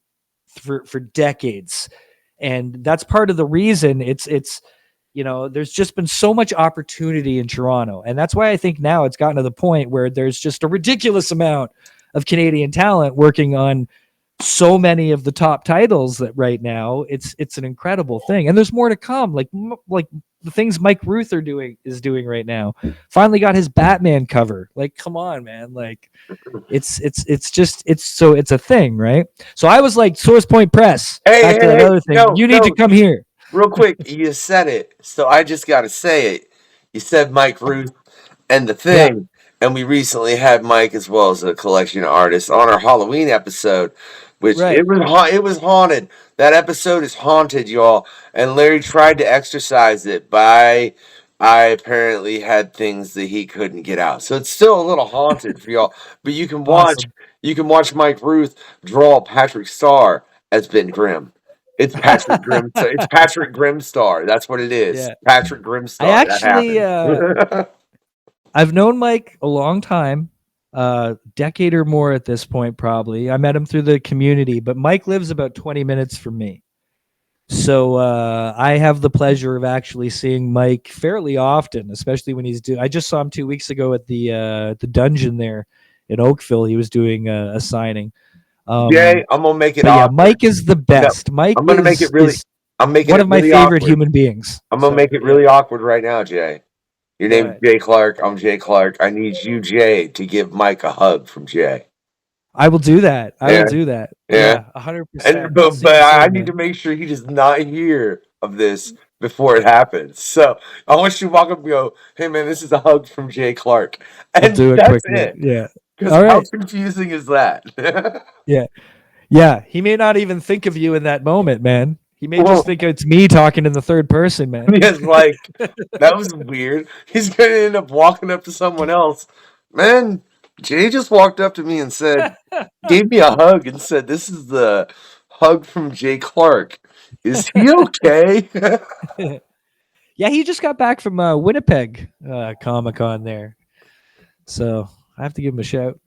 for decades. And that's part of the reason it's there's just been so much opportunity in Toronto. And that's why I think now it's gotten to the point where there's just a ridiculous amount of Canadian talent working on so many of the top titles that right now it's an incredible thing. And there's more to come. Like the things Mike Ruth is doing right now. Finally got his Batman cover. Like, come on, man. Like it's a thing, right? So I was like, Source Point Press. Back to that other thing. You need to come here. Real quick, you said it, so I just got to say it. You said Mike Ruth and the thing, and we recently had Mike as well as a collection of artists on our Halloween episode, which it was haunted. That episode is haunted, y'all. And Larry tried to exorcise it by I apparently had things that he couldn't get out, so it's still a little haunted for y'all. But you can watch Mike Ruth draw Patrick Starr as Ben Grimm. It's Patrick Grimm. It's Patrick Grimstar. That's what it is. Yeah. Patrick Grimstar. I actually, I've known Mike a long time, decade or more at this point, probably. I met him through the community, but Mike lives about 20 minutes from me. So I have the pleasure of actually seeing Mike fairly often, especially when he's I just saw him 2 weeks ago at the dungeon there in Oakville. He was doing a signing. Jay, I'm gonna make it. Yeah, Mike is the best. Mike, I'm gonna make it really. I'm making one of my favorite human beings. I'm gonna make it really awkward right now, Jay. Your name's What? Jay Clark. I'm Jay Clark. I need you, Jay, to give Mike a hug from Jay. I will do that. I will Yeah, do that. yeah. Yeah, 100%. And I'll but see you I soon, need to man. make sure he does not hear of this before it happens. So I want you to walk up and go, "Hey man, this is a hug from Jay Clark," I'll and do it that's quickly. it. Yeah. Because All how right. confusing is that? Yeah. Yeah. He may not even think of you in that moment, man. He may just Well, think it's me talking in the third person, man. it's like that was weird. He's gonna end up walking up to someone else. Man, Jay just walked up to me and said, gave me a hug and said, "This is the hug from Jay Clark. Is he okay?" Yeah, he just got back from Winnipeg Comic Con there. So I have to give him a shout.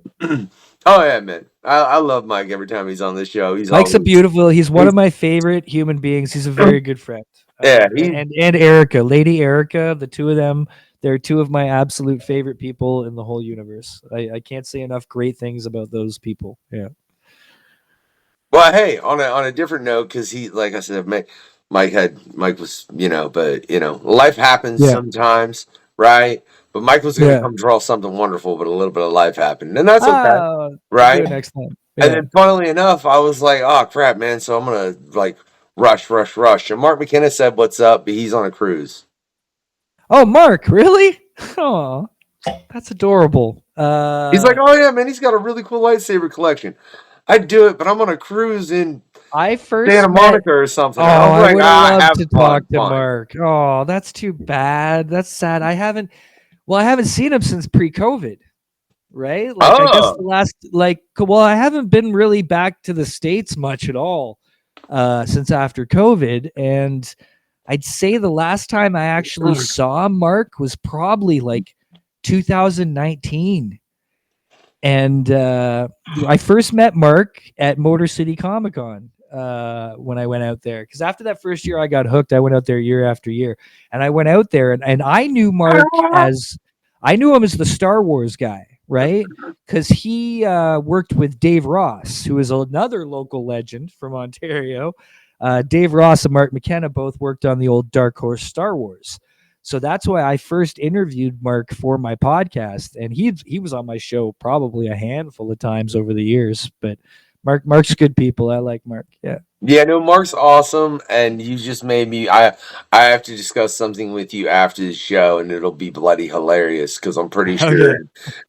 Oh yeah, man. I love Mike every time he's on this show. He's Mike's a always beautiful. He's one he's, of my favorite human beings. He's a very good friend. yeah, And Erica, Lady Erica, the two of them, they're two of my absolute favorite people in the whole universe. I can't say enough great things about those people. Yeah. well, hey, on a different note, because he, like I said, Mike was, but life happens Yeah. sometimes, right? But Mike was gonna Yeah. come draw something wonderful, but a little bit of life happened, and that's okay, I'll do right? it next time. And Yeah. then, funnily enough, I was like, "Oh crap, man!" So I'm gonna like rush. And Mark McKenna said, "What's up?" But he's on a cruise. Oh, Mark, really? Oh, that's adorable. He's like, "Oh yeah, man, he's got a really cool lightsaber collection. I'd do it, but I'm on a cruise in I first Santa met. Monica or something." Oh, And I was I like, would have loved have to fun, talk to fine. Mark. Oh, that's too bad. That's sad. I haven't seen him since pre-COVID, right? Like I guess Oh, the last I haven't been really back to the States much at all since after COVID. And I'd say the last time I actually saw Mark was probably like 2019. And I first met Mark at Motor City Comic Con when I went out there. Because after that first year, I got hooked. I went out there year after year, and I went out there, and I knew Mark I knew him as the Star Wars guy, right? Because he worked with Dave Ross, who is another local legend from Ontario. Dave Ross and Mark McKenna both worked on the old Dark Horse Star Wars. So that's why I first interviewed Mark for my podcast, and he was on my show probably a handful of times over the years. But Mark's good people. I like Mark. Yeah. yeah, no, Mark's awesome, and you just made me. I have to discuss something with you after the show, and it'll be bloody hilarious because I'm pretty Okay. sure.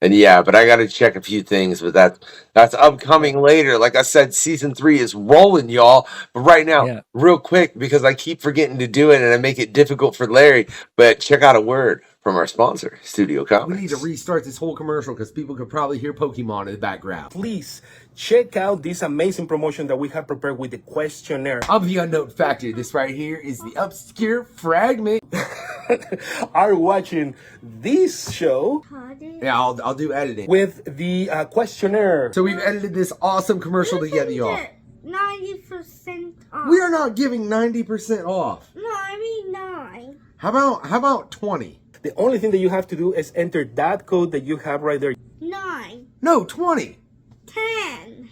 And yeah, but I got to check a few things, but that's upcoming later. Like I said, season 3 is rolling, y'all. But right now, Yeah. real quick, because I keep forgetting to do it, and I make it difficult for Larry. But check out a word from our sponsor, Studio Comics. We need to restart this whole commercial because people could probably hear Pokemon in the background. Please check out this amazing promotion that we have prepared with the questionnaire. I'm the Unknown Factor. This right here is the obscure fragment. Are watching this show Yeah, I'll do editing. with the questionnaire. So we've edited this awesome commercial together, y'all. 90% off. We are not giving 90% off. No, I mean 9. How about 20? The only thing that you have to do is enter that code that you have right there. 9. No, 20. 10.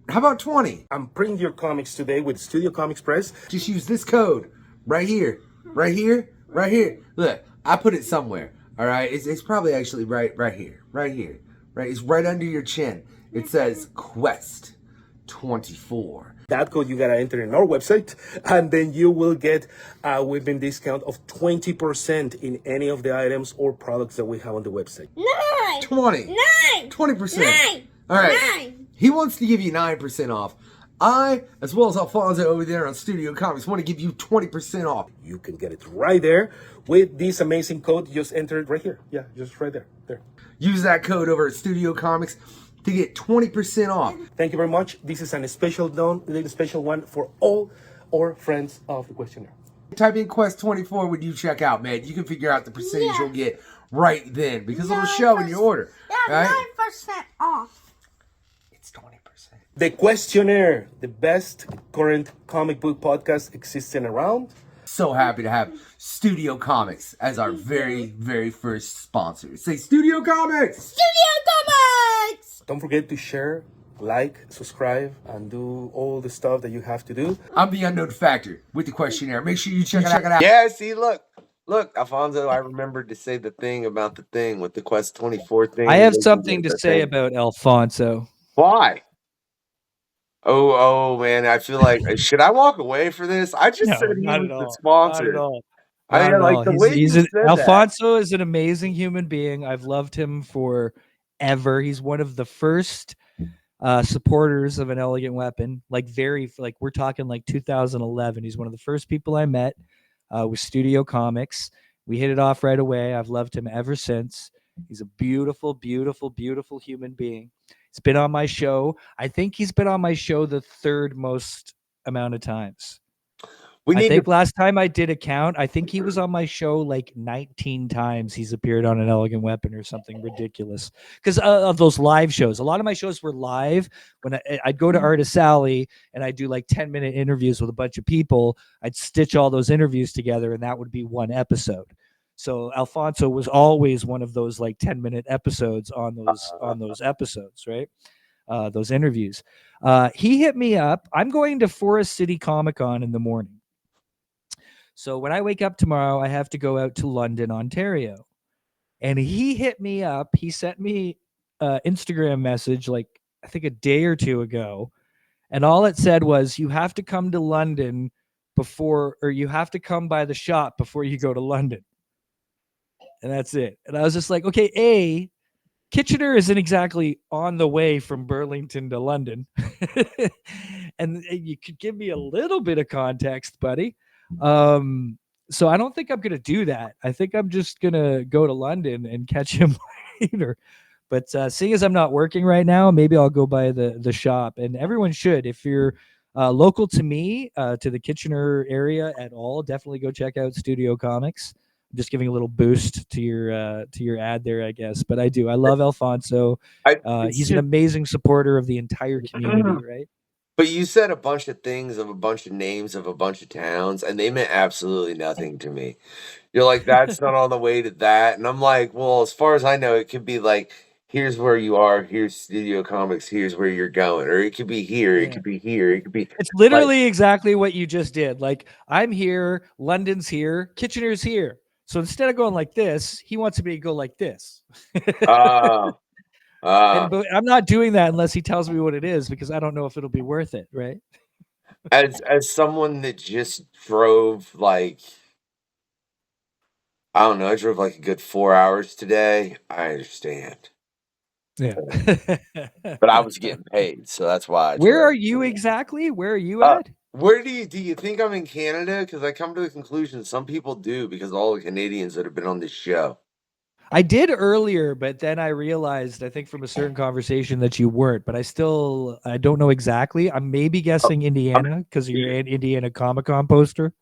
How about 20? I'm printing your comics today with Studio Comics Press. Just use this code right here, right here, right here. Look, I put it somewhere. All right, it's probably actually right here, right here, right. It's right under your chin. It says Quest 24. That code you gotta enter in our website, and then you will get a whipping discount of 20% in any of the items or products that we have on the website. 9. 20. 9. 20%. 9. All right. 9. He wants to give you 9% off. I, as well as Alfonso over there on Studio Comics, want to give you 20% off. You can get it right there with this amazing code. Just enter it right here. Yeah, just right there. There. Use that code over at Studio Comics to get 20% off. Thank you very much. This is a special one for all our friends of the questionnaire. Type in Quest 24 when you check out, man. You can figure out the percentage you'll get right then because it'll show in your order. Yeah, right? 9% off. It's 20%. The Questionnaire, the best current comic book podcast existing around. So happy to have Studio Comics as our very, very first sponsor. Say Studio Comics! Studio Comics! Don't forget to share, like, subscribe, and do all the stuff that you have to do. I'm the Unknown Factor with the questionnaire. Make sure you check it out. Yeah, see, look, Look, Alfonso, I remembered to say the thing about the thing with the Quest 24 thing. I have Making something it to the say thing. about Alfonso. Why? Oh, man. I feel like, should I walk away for this? I just said No, he not was at the all. Not at sponsor. all. I Not at like all. the way you said that. Alfonso is an amazing human being. I've loved him forever. He's one of the first supporters of An Elegant Weapon. Like we're talking like 2011. He's one of the first people I met with Studio Comics. We hit it off right away. I've loved him ever since. He's a beautiful, beautiful, beautiful human being. He's been on my show. I think he's been on my show the third most amount of times. I think last time I did a count, I think he was on my show like 19 times. He's appeared on An Elegant Weapon or something ridiculous because of those live shows. A lot of my shows were live. When I'd go to Artist Alley and I'd do like 10-minute interviews with a bunch of people, I'd stitch all those interviews together and that would be one episode. So Alfonso was always one of those like 10-minute episodes on those episodes, right? Those interviews. He hit me up. I'm going to Forest City Comic-Con in the morning. So when I wake up tomorrow, I have to go out to London, Ontario. And he hit me up. He sent me an Instagram message like I think a day or two ago. And all it said was, you have to come to London or you have to come by the shop before you go to London. And that's it. And I was just like, okay, Kitchener isn't exactly on the way from Burlington to London. And you could give me a little bit of context, buddy. So I don't think I'm going to do that. I think I'm just going to go to London and catch him later. But seeing as I'm not working right now, maybe I'll go by the shop. And everyone should. If you're local to me, to the Kitchener area at all, definitely go check out Studio Comics. I'm just giving a little boost to your ad there, I guess. But I do. I love Alfonso. He's an amazing supporter of the entire community, right? But you said a bunch of things of a bunch of names of a bunch of towns, and they meant absolutely nothing to me. You're like, that's not on the way to that. And I'm like, well, as far as I know, it could be like, here's where you are, here's Studio Comics, here's where you're going. Or it could be here, it could be here, it could be. It's literally exactly what you just did. Like, I'm here, London's here, Kitchener's here. So instead of going like this, he wants me to go like this. But I'm not doing that unless he tells me what it is, because I don't know if it'll be worth it, right? As someone that just drove like, I don't know, I drove like a good 4 hours today. I understand. Yeah. But I was getting paid, so that's why. Where are you exactly? Where are you at? Where do you think I'm in Canada? Because I come to the conclusion some people do, because all the Canadians that have been on this show. I did earlier, but then I realized, I think from a certain conversation, that you weren't. But I don't know exactly. I'm maybe guessing Indiana because of your Indiana Comic-Con poster.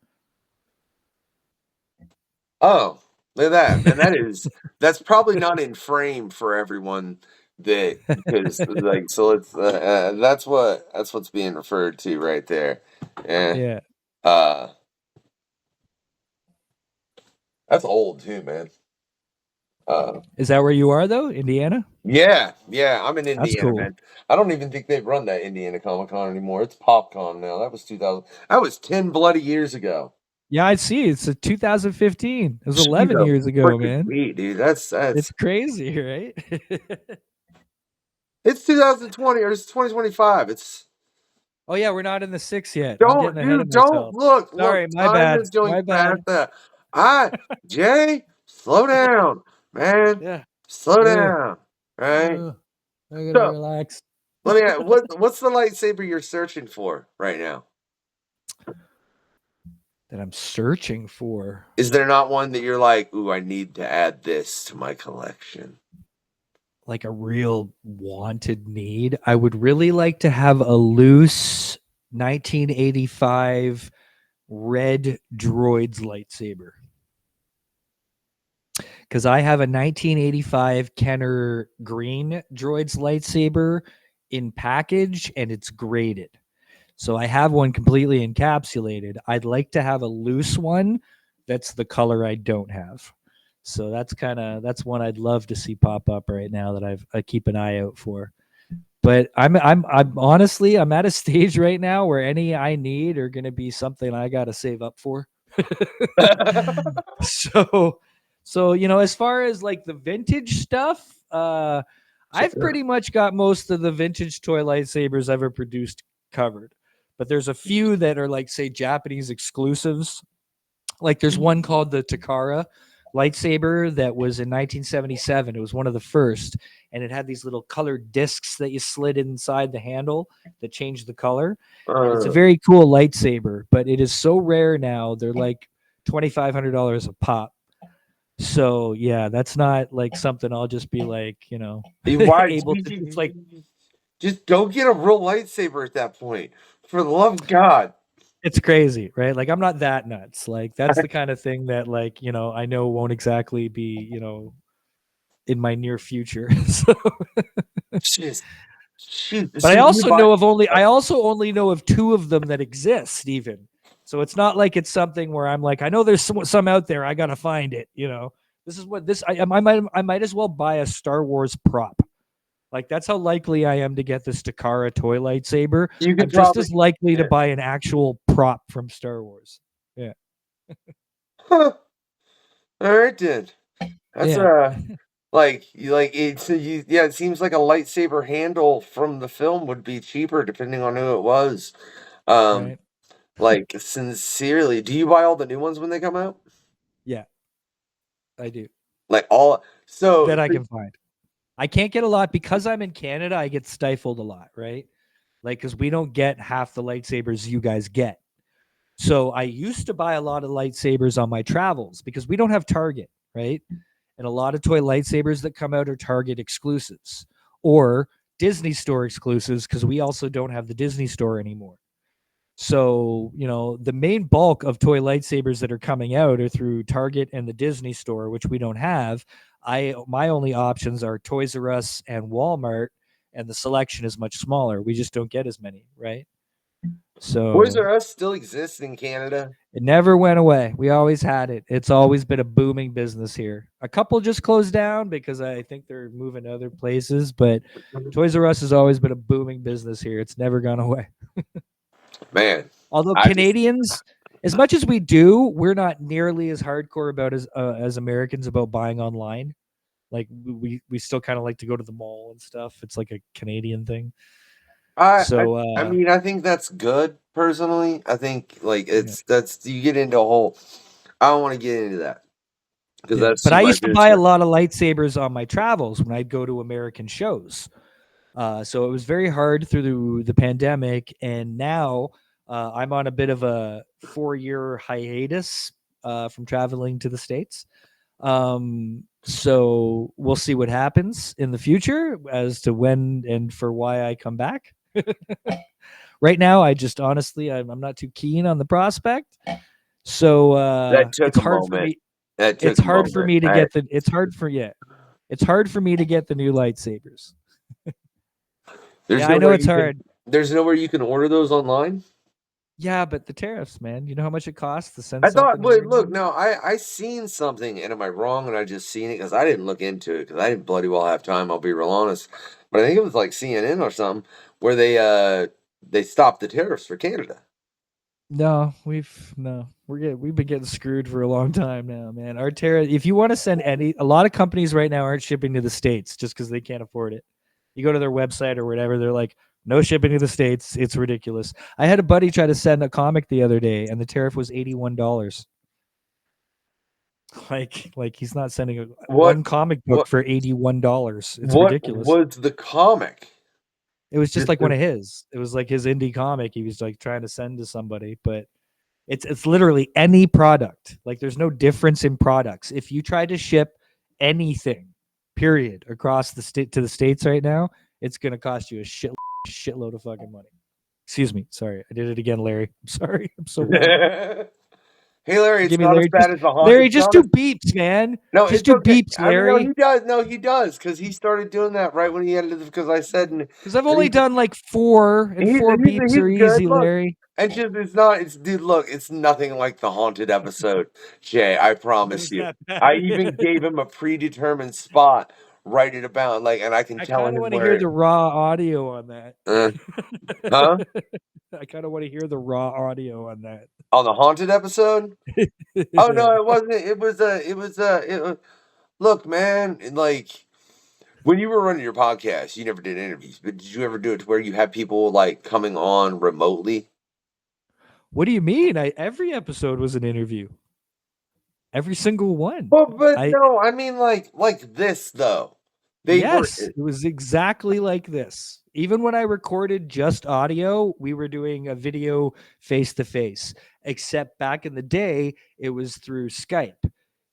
Oh, look at that. And that's probably not in frame for everyone, because like, so it's that's what's being referred to right there. Yeah. That's old too, man. Is that where you are though? Indiana? Yeah, I'm in Indiana, That's cool. man. I don't even think they've run that Indiana Comic-Con anymore. It's PopCon now. That was 2000. That was 10 bloody years ago. Yeah, I see. It's a 2015. It was 11 years ago, man. Dude, that's it's crazy, right? It's 2020 or it's 2025. Oh yeah, we're not in the 6 yet. Don't look. Sorry, my time bad. is going My bad. past that. Jay, slow down, man. Yeah. Slow down. Right? I gotta relax. Let me ask, what's the lightsaber you're searching for right now? That I'm searching for. Is there not one that you're like, ooh, I need to add this to my collection? Like a real wanted need. I would really like to have a loose 1985 red droids lightsaber. Because I have a 1985 Kenner green droids lightsaber in package and it's graded. So I have one completely encapsulated. I'd like to have a loose one that's the color I don't have. So that's one I'd love to see pop up right now that I keep an eye out for. But I'm honestly, I'm at a stage right now where any I need are going to be something I got to save up for. So as far as like the vintage stuff, I've pretty much got most of the vintage toy lightsabers ever produced covered. But there's a few that are like, say, Japanese exclusives. Like there's one called the Takara lightsaber that was in 1977. It was one of the first, and it had these little colored discs that you slid inside the handle that changed the color. And it's a very cool lightsaber, but it is so rare now. They're like $2,500 a pop. So yeah, that's not like something I'll just be like, able to. It's like, just go get a real lightsaber at that point. For the love of God. it's crazy, right? Like I'm not that nuts. Like that's the kind of thing that like, I know won't exactly be, in my near future. So Shoot. but I also only know of 2 of them that exist even. So it's not like it's something where I'm like, I know there's some out there. I got to find it. This is what this, I might as well buy a Star Wars prop. Like that's how likely I am to get this Takara toy lightsaber. I'm just as likely to buy an actual prop from Star Wars. Yeah. Huh. All right, then. That's it seems like a lightsaber handle from the film would be cheaper depending on who it was. Right. Like sincerely, do you buy all the new ones when they come out? Yeah. I do. Like all that I can find. I can't get a lot because I'm in Canada. I get stifled a lot, right? Like, because we don't get half the lightsabers you guys get. So I used to buy a lot of lightsabers on my travels because we don't have Target, right? And a lot of toy lightsabers that come out are Target exclusives or Disney Store exclusives because we also don't have the Disney Store anymore. So, the main bulk of toy lightsabers that are coming out are through Target and the Disney Store, which we don't have. My only options are Toys R Us and Walmart, and the selection is much smaller. We just don't get as many, right? So Toys R Us still exists in Canada. It never went away. We always had it. It's always been a booming business here. A couple just closed down because I think they're moving to other places, but Toys R Us has always been a booming business here. It's never gone away. Man. Although Canadians, as much as we do, we're not nearly as hardcore about as Americans about buying online. Like we still kind of like to go to the mall and stuff. It's like a Canadian thing. I think that's good personally. I think like that's you get into a whole. I don't want to get into that because But I used to buy a lot of lightsabers on my travels when I'd go to American shows. So it was very hard through the pandemic, and now I'm on a bit of a 4-year hiatus from traveling to the States. So we'll see what happens in the future as to when and for why I come back. Right now, I just honestly, I'm not too keen on the prospect. So it's hard for me. It's hard for me to get the. It's hard for me to get the new lightsabers. I know it's hard. There's nowhere you can order those online. Yeah, but the tariffs, man. You know how much it costs to send. I thought. Wait, look. No, I seen something, and am I wrong? And I just seen it because I didn't look into it because I didn't bloody well have time. I'll be real honest, but I think it was like CNN or something where they stopped the tariffs for Canada. No, we've been getting screwed for a long time now, man. Our tariff. If you want to send a lot of companies right now aren't shipping to the States just because they can't afford it. You go to their website or whatever, they're like, no shipping to the States. It's ridiculous. I had a buddy try to send a comic the other day, and the tariff was $81. Like he's not sending one comic book for $81. It's ridiculous. What was the comic? It was just like one of his. It was like his indie comic. He was like trying to send to somebody, but it's literally any product. Like there's no difference in products. If you try to ship anything, period, across the state to the States right now, it's going to cost you a shitload of fucking money. Excuse me. Sorry. I did it again, Larry. I'm sorry. I'm so bad. Hey, Larry, it's not as bad as the Honda. Larry, just do beeps, man. No, just do beeps, Larry. I mean, no, he does. No, he does because he started doing that right when he edited. Because I said, because I've only done like 4, and 4 beeps are easy, Larry. And just dude. Look, it's nothing like the haunted episode, Jay. I promise you. I even gave him a predetermined spot write it about, like, and I can I tell kind of him want to hear where. the raw audio on that. Huh? I kind of want to hear the raw audio on that. On the haunted episode? Oh no, it wasn't. It was look, man, like when you were running your podcast, you never did interviews, but did you ever do it to where you had people like coming on remotely? What do you mean? Every episode was an interview. Every single one. But no, I mean like this though. Yes, it was exactly like this. Even when I recorded just audio, we were doing a video face to face. Except back in the day, it was through Skype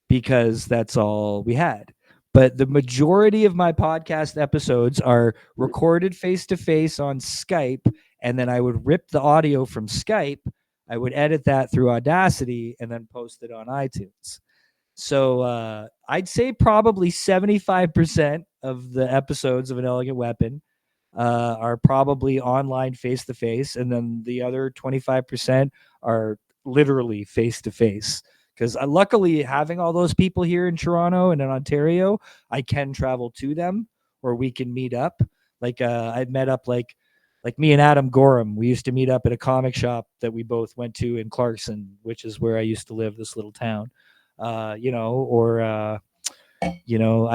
because that's all we had. But the majority of my podcast episodes are recorded face to face on Skype, and then I would rip the audio from Skype. I would edit that through Audacity and then post it on iTunes. So I'd say probably 75% of the episodes of An Elegant Weapon are probably online face to face, and then the other 25% are literally face to face. Because luckily, having all those people here in Toronto and in Ontario, I can travel to them, or we can meet up. Like I've met up like me and Adam Gorham. We used to meet up at a comic shop that we both went to in Clarkson, which is where I used to live, this little town. I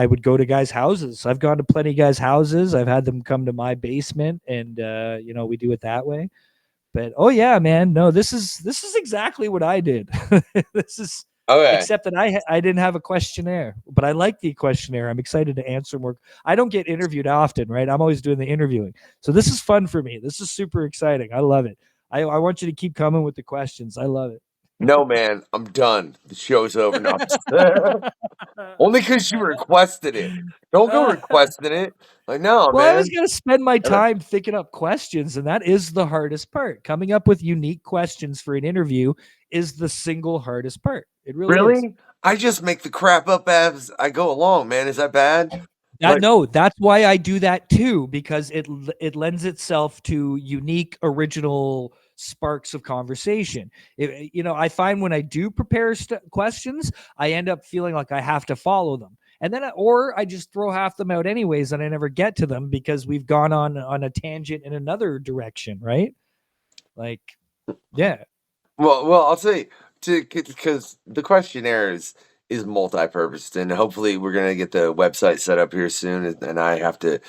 would go to guys' houses. I've gone to plenty of guys' houses. I've had them come to my basement, and we do it that way. But oh yeah, man, no, this is exactly what I did. This is okay. Except that I didn't have a questionnaire, but I like the questionnaire. I'm excited to answer more. I don't get interviewed often, right? I'm always doing the interviewing, so this is fun for me. This is super exciting. I love it. I want you to keep coming with the questions. I love it. No, man, I'm done. The show's over now. Only because you requested it. Don't go requesting it. Like, no, Well, man. I was going to spend my time thinking up questions, and that is the hardest part. Coming up with unique questions for an interview is the single hardest part. It really is. I just make the crap up as I go along, man. Is that bad? No, that's why I do that too, because it lends itself to unique, original sparks of conversation. I find when I do prepare questions, I end up feeling like I have to follow them, and then or I just throw half them out anyways, and I never get to them because we've gone on a tangent in another direction, right? Like, yeah. Well, I'll say because the questionnaire is multi-purpose, and hopefully we're gonna get the website set up here soon, and I have to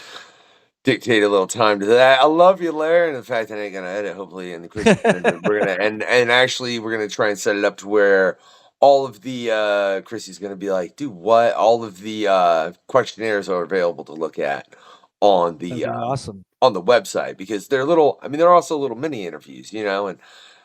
dictate a little time to that. I love you, Larry, and the fact that I ain't gonna edit. Hopefully, and we're gonna and actually we're gonna try and set it up to where all of the Chrissy's gonna be like, dude, what? All of the questionnaires are available to look at on the awesome on the website, because they're little. I mean, they're also little mini interviews, and.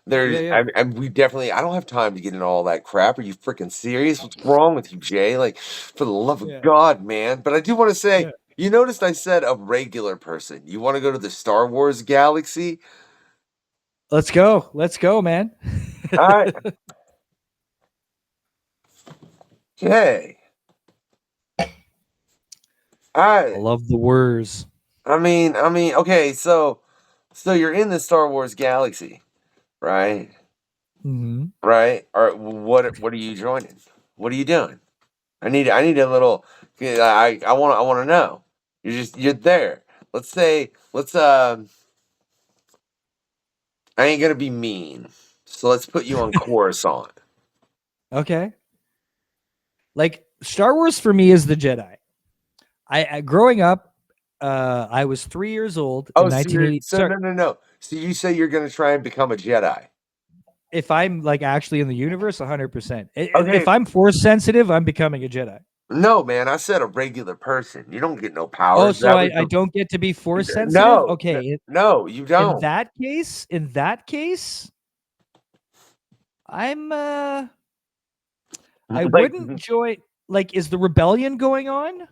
We definitely. I don't have time to get into all that crap. Are you freaking serious? What's wrong with you, Jay? Like, for the love of God, man! But I do want to say, you noticed I said a regular person. You want to go to the Star Wars galaxy? Let's go, man. All right. Okay. All right. I love the words. I mean, okay. So you're in the Star Wars galaxy. Right. Mm-hmm. Right. Or what are you joining? What are you doing? I need a little. I want to know. You're there. Let's I ain't gonna be mean. So let's put you on Coruscant. Okay. Like, Star Wars for me is the Jedi. I growing up, I was 3 years old in 1980. No. So you say you're gonna try and become a Jedi? If I'm like actually in the universe, 100%. If I'm force sensitive, I'm becoming a Jedi. No, man. I said a regular person. You don't get no powers. Oh, so I don't get to be force sensitive? No. Okay. No, you don't. In that case, I'm I wouldn't join. Like, is the rebellion going on?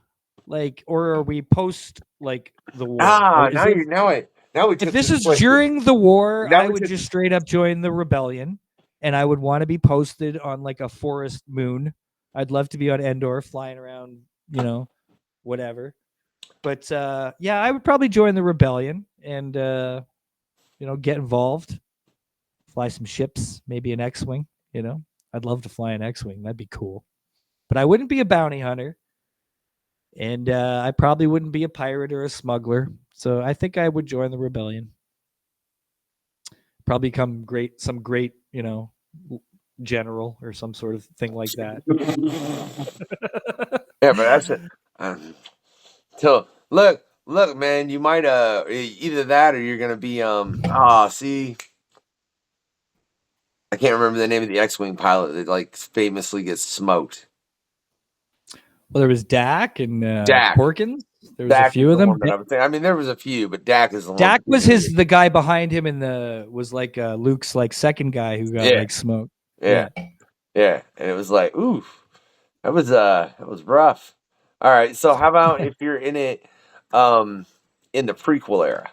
Like, or are we post like the war? If this is during the war, I would just straight up join the rebellion, and I would want to be posted on like a forest moon. I'd love to be on Endor, flying around, whatever. But I would probably join the rebellion and get involved, fly some ships, maybe an X-wing. I'd love to fly an X-wing. That'd be cool. But I wouldn't be a bounty hunter. And I probably wouldn't be a pirate or a smuggler. So I think I would join the rebellion. Probably become some great, general or some sort of thing like that. Yeah, but that's it. So look, man, you might either that or you're gonna be see, I can't remember the name of the X-wing pilot that like famously gets smoked. Well, there was Dak and Dak. Porkins. There was Dak a few is of the them. one that I was saying. I mean, there was a few, but Dak is the one. Dak was the guy behind him was like Luke's like second guy who got like smoked. Yeah. And it was like, oof. That was rough. All right, so how about if you're in it in the prequel era?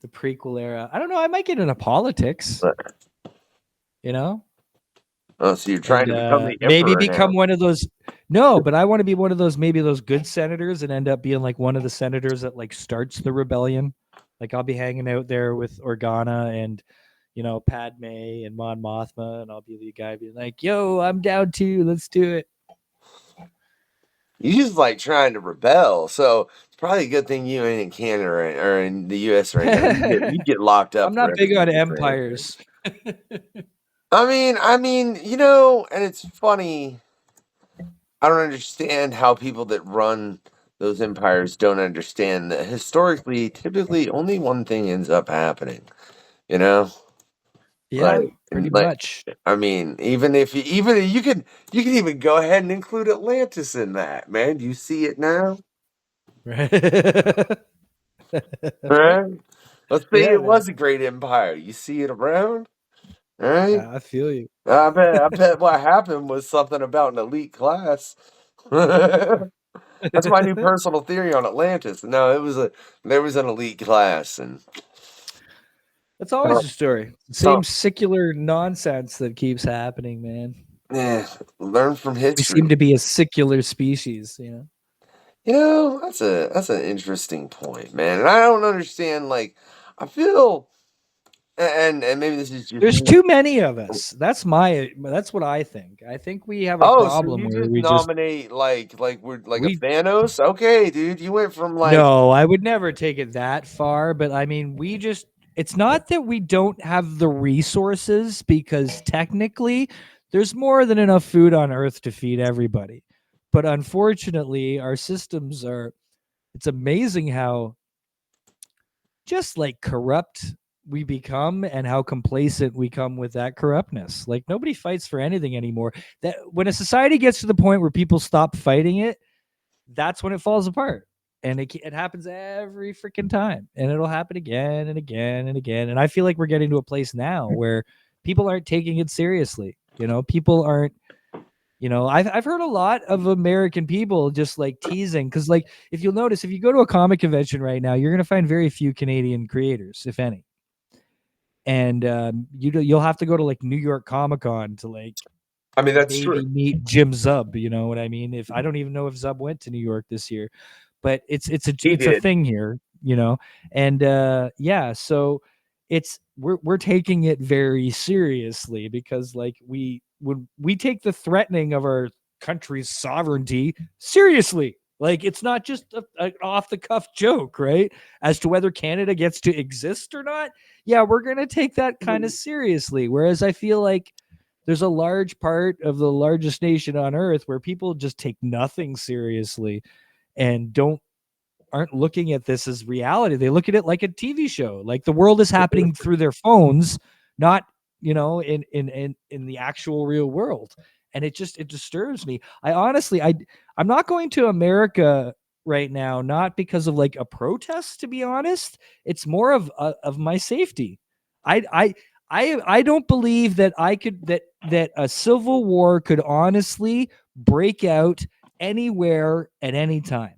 The prequel era. I don't know, I might get into politics. Oh, so you're trying to become the maybe emperor become now. one of those. No, but I want to be one of those, maybe those good senators and end up being like one of the senators that like starts the rebellion. Like I'll be hanging out there with Organa and Padme and Mon Mothma, and I'll be the guy being like, "Yo, I'm down too. Let's do it." You just like trying to rebel, so it's probably a good thing you ain't in Canada or in the U.S. right now. You get locked up. I'm not big on everything. empires. I mean, and it's funny. I don't understand how people that run those empires don't understand that historically, typically, only one thing ends up happening. Yeah, pretty much. I mean, even if you can even go ahead and include Atlantis in that, man. Do you see it now? Right. Right? Let's say Yeah, it was a great empire. You see it around? All right. I feel you. I bet what happened was something about an elite class. That's my new personal theory on Atlantis. No, there was an elite class, and that's always the story. Same secular nonsense that keeps happening, man. Yeah, learn from history. We seem to be a secular species, that's an interesting point, man. And I don't understand. Like, I feel, and maybe this is just there's too many of us. That's what I think. I think we have a problem so you where just we nominate like we're like a Thanos. Okay, dude, you went from like No, I would never take it that far, but I mean, it's not that we don't have the resources, because technically there's more than enough food on Earth to feed everybody. But unfortunately, our systems it's amazing how just like corrupt we become and how complacent we come with that corruptness. Like nobody fights for anything anymore. That when a society gets to the point where people stop fighting it, that's when it falls apart. And it happens every freaking time, and it'll happen again and again and again. And I feel like we're getting to a place now where people aren't taking it seriously. People aren't. I've heard a lot of American people just like teasing, because like if you'll notice, if you go to a comic convention right now, you're gonna find very few Canadian creators, if any. And you'll have to go to like New York Comic Con to like. I mean, that's maybe true. Meet Jim Zub, you know what I mean? If I don't even know if Zub went to New York this year, but it's a thing here, and so we're taking it very seriously, because like when we take the threatening of our country's sovereignty seriously. Like it's not just an off the cuff joke, right? As to whether Canada gets to exist or not. Yeah, we're gonna take that kind of seriously. Whereas I feel like there's a large part of the largest nation on earth where people just take nothing seriously and aren't looking at this as reality. They look at it like a TV show. Like the world is happening through their phones, not, in the actual real world. And it disturbs me. I'm not going to America right now, not because of like a protest, to be honest. It's more of my safety. I don't believe that that a civil war could honestly break out anywhere at any time.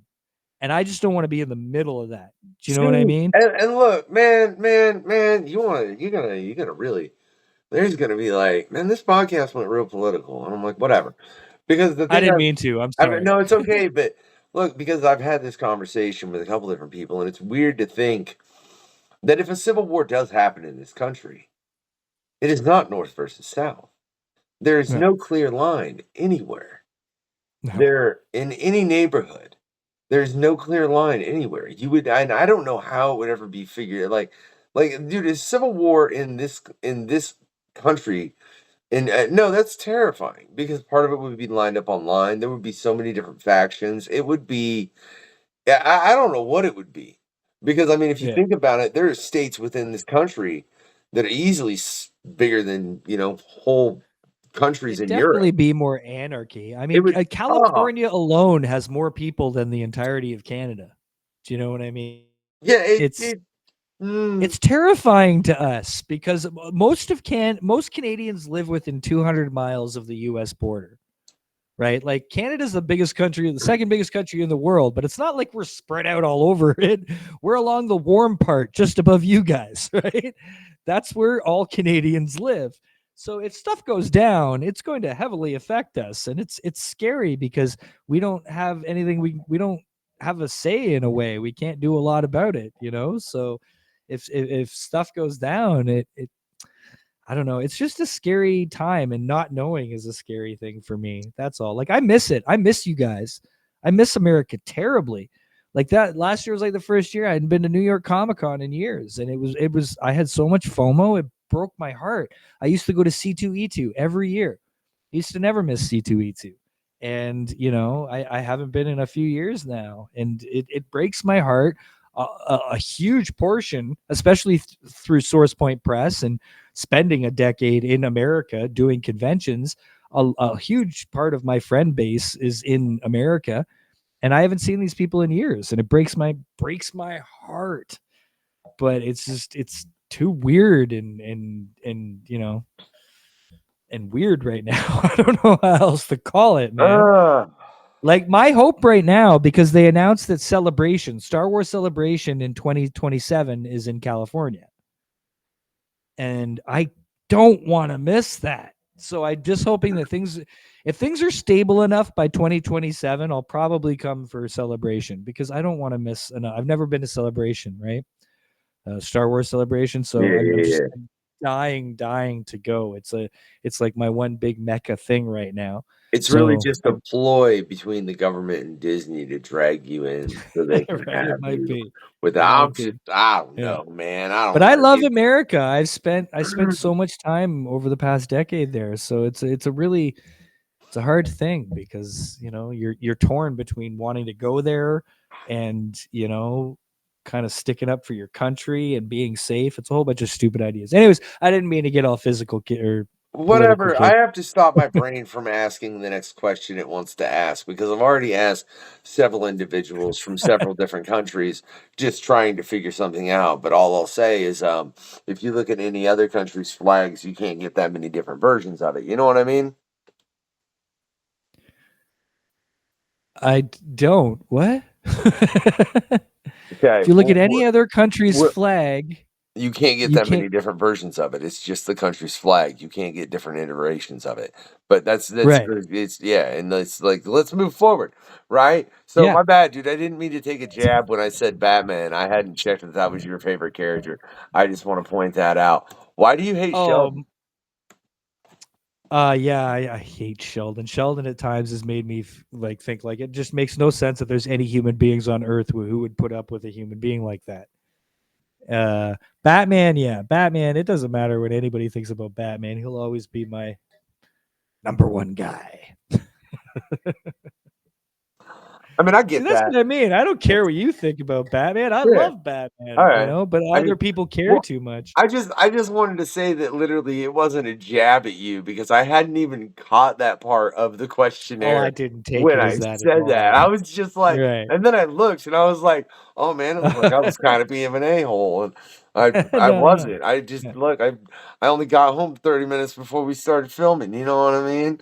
And I just don't want to be in the middle of that. Do you know what I mean? And look, man, you're gonna really, there's gonna be like, man, this podcast went real political, and I'm like, whatever, because the thing I didn't mean to. I'm sorry. no, it's okay, but look, because I've had this conversation with a couple different people, and it's weird to think that if a civil war does happen in this country, it is not North versus South. There is no clear line anywhere. No. They're in any neighborhood. There's no clear line anywhere. You would, and I don't know how it would ever be figured. Like, dude, a civil war in this country, and no, that's terrifying because part of it would be lined up online. There would be so many different factions. It would be, yeah, I don't know what it would be because I mean, if you Yeah. think about it, there are states within this country that are easily bigger than whole countries It'd in Europe. definitely be more anarchy. I It mean, would, California alone has more people than the entirety of Canada. Do you know what I mean? yeah, It's terrifying to us because most Canadians live within 200 miles of the U.S. border, right? Like Canada's the second biggest country in the world, but it's not like we're spread out all over it. We're along the warm part, just above you guys, right? That's where all Canadians live. So if stuff goes down, it's going to heavily affect us, and it's scary because we don't have anything. We don't have a say in a way. We can't do a lot about it, So if stuff goes down, it I don't know. It's just a scary time, and not knowing is a scary thing for me. That's all. Like I miss it. I miss you guys. I miss America terribly. Like that last year was like the first year I hadn't been to New York Comic Con in years, and it was I had so much FOMO. It broke my heart. I used to go to C2E2 every year. I used to never miss C2E2. And I haven't been in a few years now, and it breaks my heart. A huge portion, especially through Source Point Press and spending a decade in America doing conventions, a huge part of my friend base is in America, and I haven't seen these people in years, and it breaks my heart. But it's too weird and weird right now. I don't know how else to call it, man. Like my hope right now, because they announced that Star Wars Celebration in 2027 is in California. And I don't want to miss that. So I'm just hoping that if things are stable enough by 2027, I'll probably come for Celebration because I don't want to miss I've never been to Celebration, right? Star Wars Celebration. So I'm just dying to go. It's like my one big mecca thing right now. It's really just a ploy between the government and Disney to drag you in so they can right, have it might you. be. I don't know, man. I don't. But I love America. I spent so much time over the past decade there. So it's a hard thing because you're torn between wanting to go there and kind of sticking up for your country and being safe. It's a whole bunch of stupid ideas. Anyways, I didn't mean to get all physical or Whatever. I have to stop my brain from asking the next question it wants to ask because I've already asked several individuals from several different countries just trying to figure something out. But all I'll say is if you look at any other country's flags, you can't get that many different versions of it. You know what I mean? I don't. What? Okay. If you look at any other country's flag, you can't get many different versions of it. It's just the country's flag. You can't get different iterations of it. But that's right. It's and it's like let's move forward, right? So my bad, dude. I didn't mean to take a jab when I said Batman. I hadn't checked if that was your favorite character. I just want to point that out. Why do you hate Sheldon? Yeah, I hate Sheldon. Sheldon at times has made me think like it just makes no sense that there's any human beings on Earth who would put up with a human being like that. Batman, it doesn't matter what anybody thinks about Batman. He'll always be my number one guy. I mean, I get that's that. what I mean. I don't care what you think about Batman. I love Batman, right. But other people care too much. I just wanted to say that literally it wasn't a jab at you because I hadn't even caught that part of the questionnaire. I didn't take when it I as that said that. I was just like, and then I looked and I was like, oh man, it looked like I was kind of being an a-hole, and I wasn't. I just look. I only got home 30 minutes before we started filming. You know what I mean?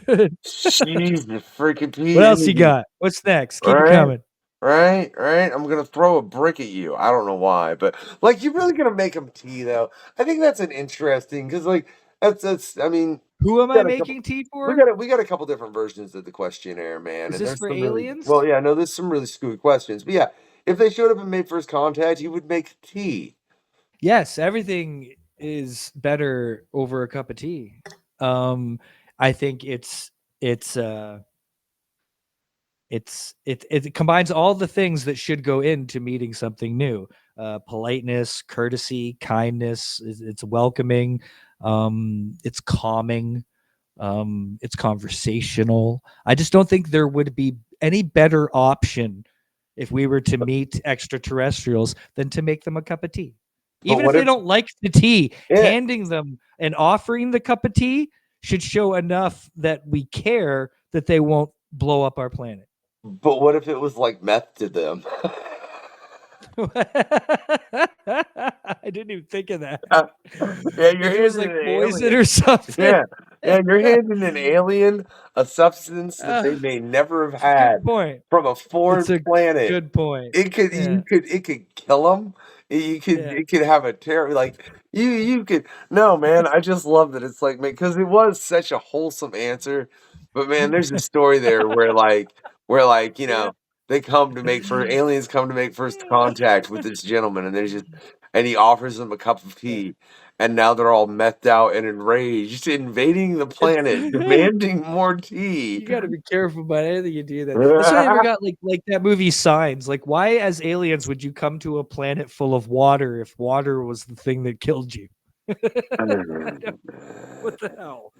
Good. Jesus freaking Pete. What else you got? What's next? Keep it coming. Right. I'm gonna throw a brick at you. I don't know why, but like you're really gonna make them tea though. I think that's an interesting because like that's. I mean, who am I making tea for? We got a couple different versions of the questionnaire, man. Is this for aliens? Well, yeah, no, there's some really screwy questions, but yeah, if they showed up and made first contact, you would make tea. Yes, everything is better over a cup of tea. I think it's it combines all the things that should go into meeting something new. Politeness, courtesy, kindness. It's welcoming. It's calming. It's conversational. I just don't think there would be any better option if we were to meet extraterrestrials than to make them a cup of tea. Even if they don't like the tea, handing them and offering the cup of tea should show enough that we care that they won't blow up our planet. But what if it was like meth to them? I didn't even think of that. Yeah, you're It was handing like an poison alien. or something. Yeah, you're handing an alien a substance that they may never have had Good point. from a foreign It's a planet. good point. It could it could kill them. It could have a terrible you could no man. I just love that it's like man because it was such a wholesome answer, but man, there's a story there where you know they come to make aliens come to make first contact with this gentleman, and he offers them a cup of tea. And now they're all methed out and enraged, invading the planet, demanding more tea. You got to be careful about anything you do. That's why I never got like that movie Signs. Like, why as aliens would you come to a planet full of water if water was the thing that killed you? What the hell?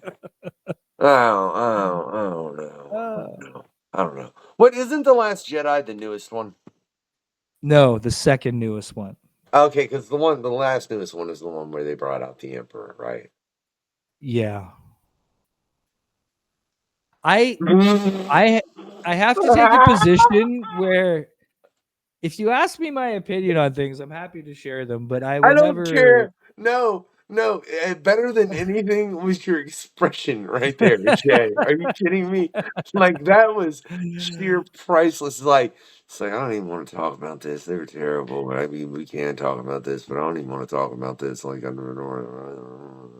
I don't know. What isn't The Last Jedi the newest one? No, the second newest one. Okay, because the last newest one is the one where they brought out the Emperor, right? Yeah. I have to take a position where if you ask me my opinion on things, I'm happy to share them, but I don't care. No. Better than anything was your expression right there, Jay. Are you kidding me? Like that was sheer priceless. It's like I don't even want to talk about this. They were terrible. I mean, we can talk about this, but I don't even want to talk about this. Like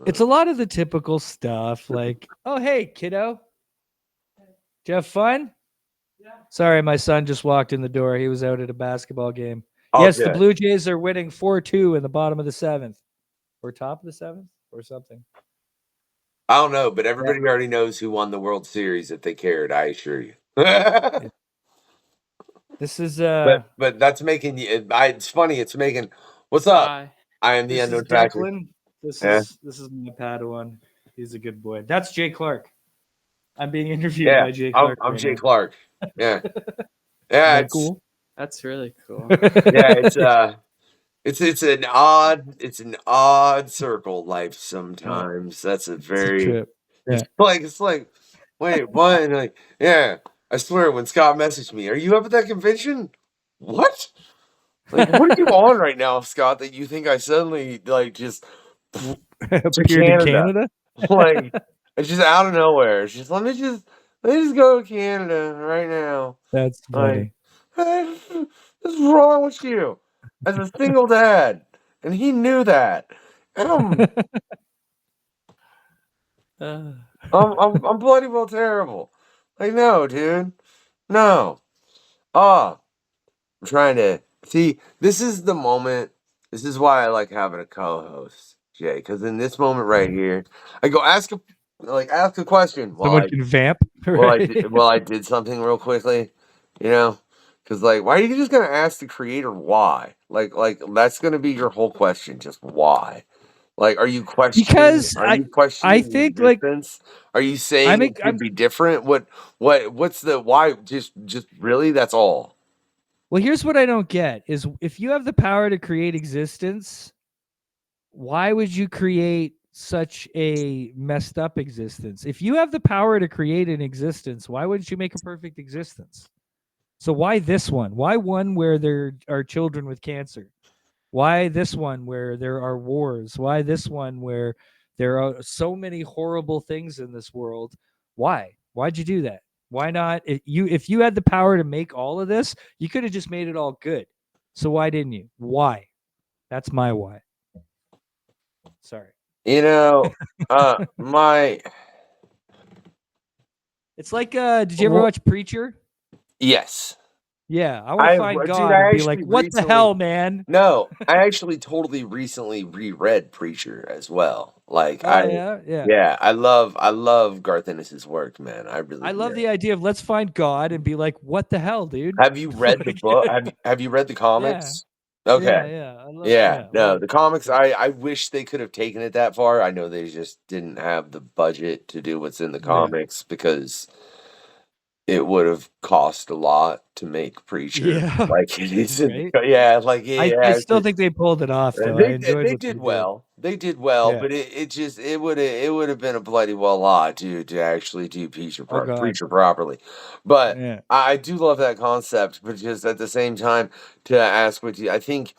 it's a lot of the typical stuff. Like, oh hey, kiddo, did you have fun? Yeah. Sorry, my son just walked in the door. He was out at a basketball game. Oh, yes, good. The Blue Jays are winning 4-2 in the bottom of the 7th. Or top of the 7th or something. I don't know, but everybody already knows who won the World Series if they cared, I assure you. This is but that's making you it's funny, it's making what's up? Hi. I am the unknown factor. This is my Padawan. He's a good boy. That's Jay Clark. I'm being interviewed by Jay Clark. I'm Jay Clark. Yeah. Yeah, it's cool. That's really cool. Yeah, it's an odd circle life sometimes. That's a very trip. Yeah. It's like wait, what? And like, yeah, I swear when Scott messaged me, are you up at that convention? What? Like, what are you on right now, Scott, that you think I suddenly like just appeared in Canada? Like it's just out of nowhere. It's just let me just go to Canada right now. That's funny. Like, what's wrong with you? As a single dad, and he knew that. And I'm bloody well terrible. Like, no, dude, no. I'm trying to see. This is the moment. This is why I like having a co-host, Jay. Because in this moment right here, I go ask a question. Someone can vamp. Right? I did something real quickly, you know. Because, like, why are you just going to ask the creator why? Like that's going to be your whole question, just why? Like, are you questioning? Because I think, like, are you saying it could be different? What's the why? Just really, that's all. Well, here's what I don't get is if you have the power to create existence, why would you create such a messed up existence? If you have the power to create an existence, why wouldn't you make a perfect existence? So why this one? Why one where there are children with cancer? Why this one where there are wars? Why this one where there are so many horrible things in this world? Why? Why'd you do that? Why not? If you had the power to make all of this, you could have just made it all good. So why didn't you? Why? That's my why. Sorry. You know, my. It's like, did you ever watch Preacher? Yes. Yeah, I want to find God I and be actually like, what the recently, hell, man? no, I actually totally recently reread Preacher as well. Like Oh yeah, yeah. yeah, I love Garth Ennis's work, man. I really I love do. the idea of let's find God and be like, what the hell, dude? Have you read the Like, book? Have you read the yeah, comics? Okay. yeah. I love, Yeah, yeah, love no, it. the comics, I wish they could have taken it that far. I know they just didn't have the budget to do what's in the Yeah, comics because it would have cost a lot to make Preacher yeah, like it is in right. yeah, like I yeah, still think they pulled it off though. I enjoyed they what they did did. well. They did well, Yeah. but it just it would have been a bloody well lot to actually do Oh God. Preacher properly. But Yeah. I do love that concept, but just at the same time to ask what you I think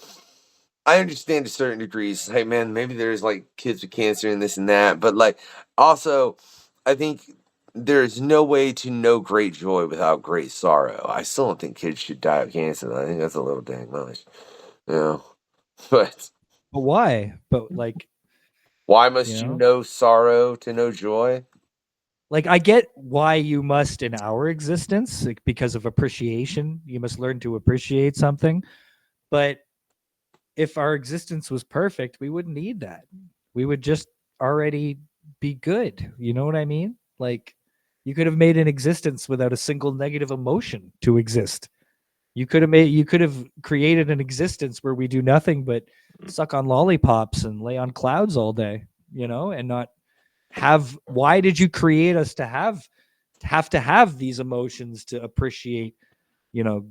I understand to certain degrees. Hey man, maybe there's like kids with cancer and this and that, but like also I think there's no way to know great joy without great sorrow. I still don't think kids should die of cancer. I think that's a little dang much. You know. But But why? But like, why you must you know, know sorrow to know joy? like I get why you must in our existence, like, because of appreciation. You must learn to appreciate something. But if our existence was perfect, we wouldn't need that. We would just already be good. You know what I mean? Like you could have made an existence without a single negative emotion to exist. You could have created an existence where we do nothing but suck on lollipops and lay on clouds all day, you know, and not have why did you create us to have these emotions to appreciate, you know,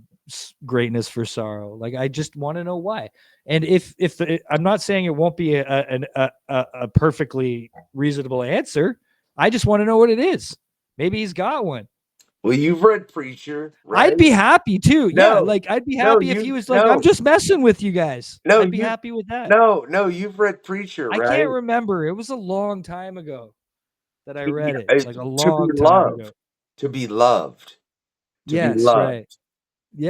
greatness for sorrow? Like I just want to know why. And I'm not saying it won't be a perfectly reasonable answer. I just want to know what it is. Maybe he's got one. Well, you've read Preacher, right? I'd be happy too. Yeah, No, like I'd be no, happy if he you was like, I'm no, just messing with you guys. no, I'd be you happy with that. no, you've read Preacher, I right? can't remember. It was a long time ago that I Yeah, read it. Like a to be long time ago. loved, to be loved, to be Yes, loved. right.